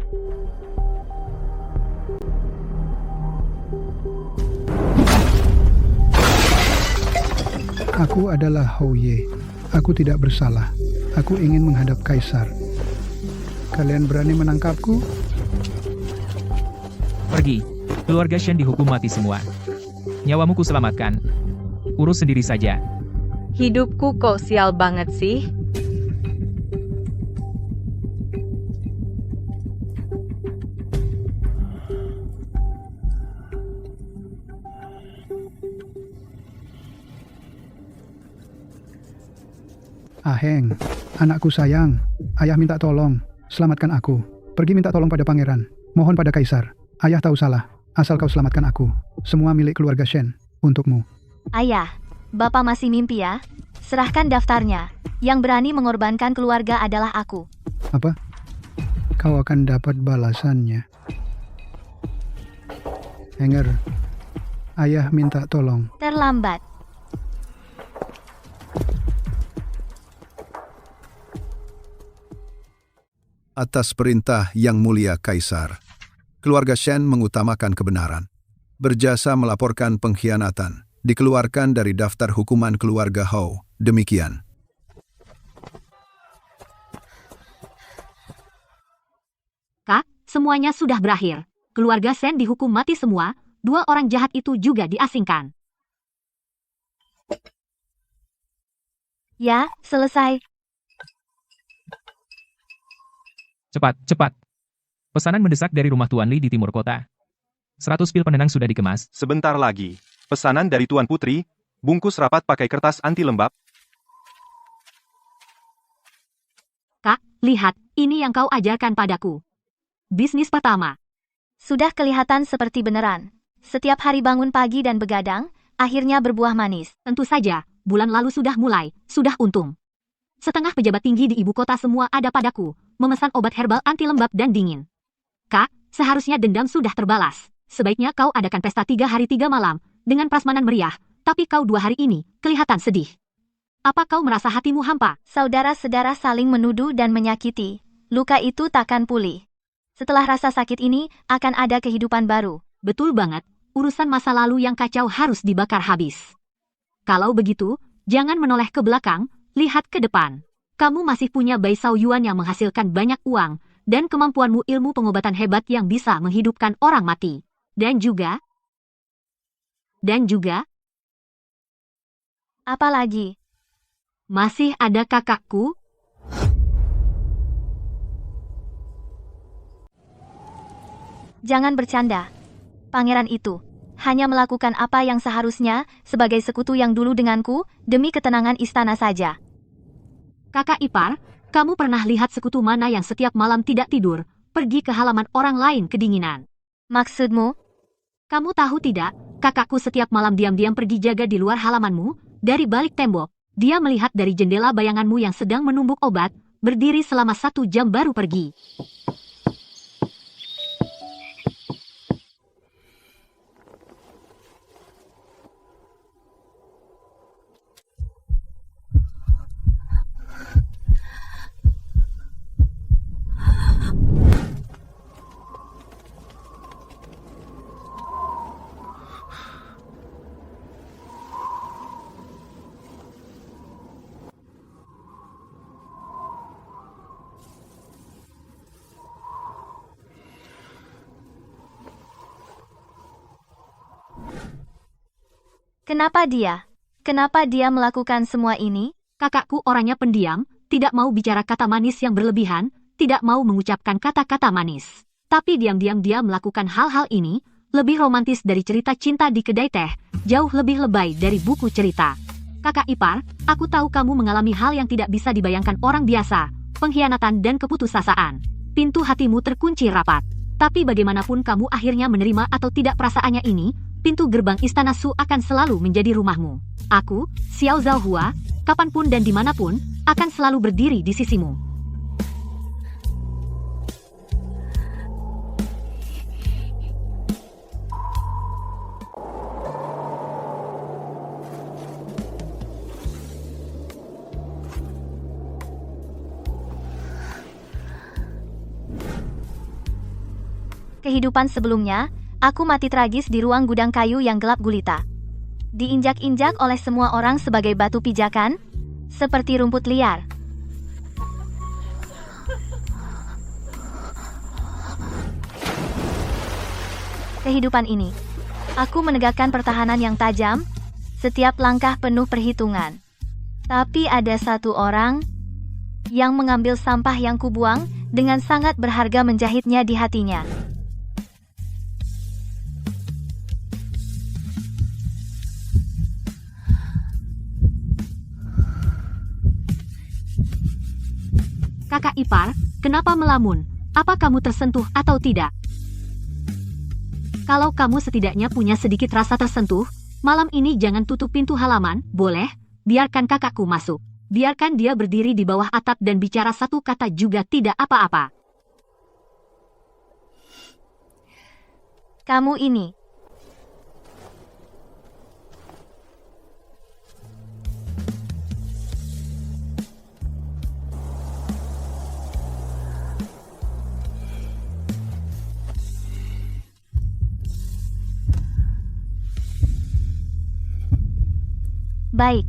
Aku adalah Hou Ye. Aku tidak bersalah. Aku ingin menghadap Kaisar. Kalian berani menangkapku? Pergi. Keluarga Shen dihukum mati semua. Nyawamu kuselamatkan. Urus sendiri saja. Hidupku kok sial banget sih? Aheng, anakku sayang, ayah minta tolong, selamatkan aku. Pergi minta tolong pada pangeran, mohon pada kaisar. Ayah tahu salah, asal kau selamatkan aku. Semua milik keluarga Shen, untukmu. Ayah, Bapak masih mimpi ya? Serahkan daftarnya. Yang berani mengorbankan keluarga adalah aku. Apa? Kau akan dapat balasannya. Henger, ayah minta tolong. Terlambat. Atas perintah Yang Mulia Kaisar, keluarga Shen mengutamakan kebenaran. Berjasa melaporkan pengkhianatan, dikeluarkan dari daftar hukuman keluarga Hou. Demikian. Kak, semuanya sudah berakhir. Keluarga Shen dihukum mati semua, 2 orang jahat itu juga diasingkan. Ya, selesai. Cepat, cepat. Pesanan mendesak dari rumah Tuan Li di timur kota. 100 pil penenang sudah dikemas. Sebentar lagi. Pesanan dari Tuan Putri, bungkus rapat pakai kertas anti lembab. Kak, lihat, ini yang kau ajarkan padaku. Bisnis pertama. Sudah kelihatan seperti beneran. Setiap hari bangun pagi dan begadang, akhirnya berbuah manis. Tentu saja, bulan lalu sudah mulai, sudah untung. Setengah pejabat tinggi di ibu kota semua ada padaku, memesan obat herbal anti lembab dan dingin. Kak, seharusnya dendam sudah terbalas. Sebaiknya kau adakan pesta 3 hari 3 malam, dengan prasmanan meriah, tapi kau 2 hari ini kelihatan sedih. Apa kau merasa hatimu hampa? Saudara-saudara saling menuduh dan menyakiti. Luka itu takkan pulih. Setelah rasa sakit ini, akan ada kehidupan baru. Betul banget, urusan masa lalu yang kacau harus dibakar habis. Kalau begitu, jangan menoleh ke belakang, lihat ke depan. Kamu masih punya Bai Sao Yuan yang menghasilkan banyak uang, dan kemampuanmu ilmu pengobatan hebat yang bisa menghidupkan orang mati. Dan juga... Apa lagi? Masih ada kakakku? Jangan bercanda. Pangeran itu hanya melakukan apa yang seharusnya sebagai sekutu yang dulu denganku demi ketenangan istana saja. Kakak ipar, kamu pernah lihat sekutu mana yang setiap malam tidak tidur, pergi ke halaman orang lain kedinginan? Maksudmu? Kamu tahu tidak, kakakku setiap malam diam-diam pergi jaga di luar halamanmu, dari balik tembok. Dia melihat dari jendela bayanganmu yang sedang menumbuk obat, berdiri selama 1 jam baru pergi. Kenapa dia? Kenapa dia melakukan semua ini? Kakakku orangnya pendiam, tidak mau bicara kata manis yang berlebihan, tidak mau mengucapkan kata-kata manis. Tapi diam-diam dia melakukan hal-hal ini, lebih romantis dari cerita cinta di kedai teh, jauh lebih lebay dari buku cerita. Kakak ipar, aku tahu kamu mengalami hal yang tidak bisa dibayangkan orang biasa, pengkhianatan dan keputusasaan. Pintu hatimu terkunci rapat. Tapi bagaimanapun kamu akhirnya menerima atau tidak perasaannya ini, pintu gerbang Istana Su akan selalu menjadi rumahmu. Aku, Xiao Zhaohua, kapanpun dan dimanapun, akan selalu berdiri di sisimu. Kehidupan sebelumnya, aku mati tragis di ruang gudang kayu yang gelap gulita. Diinjak-injak oleh semua orang sebagai batu pijakan, seperti rumput liar. Kehidupan ini Aku menegakkan pertahanan yang tajam, setiap langkah penuh perhitungan. Tapi ada satu orang yang mengambil sampah yang kubuang, dengan sangat berharga menjahitnya di hatinya. Kakak ipar, kenapa melamun? Apa kamu tersentuh atau tidak? Kalau kamu setidaknya punya sedikit rasa tersentuh, malam ini jangan tutup pintu halaman, boleh? Biarkan kakakku masuk. Biarkan dia berdiri di bawah atap dan bicara satu kata juga tidak apa-apa. Kamu ini. Baik.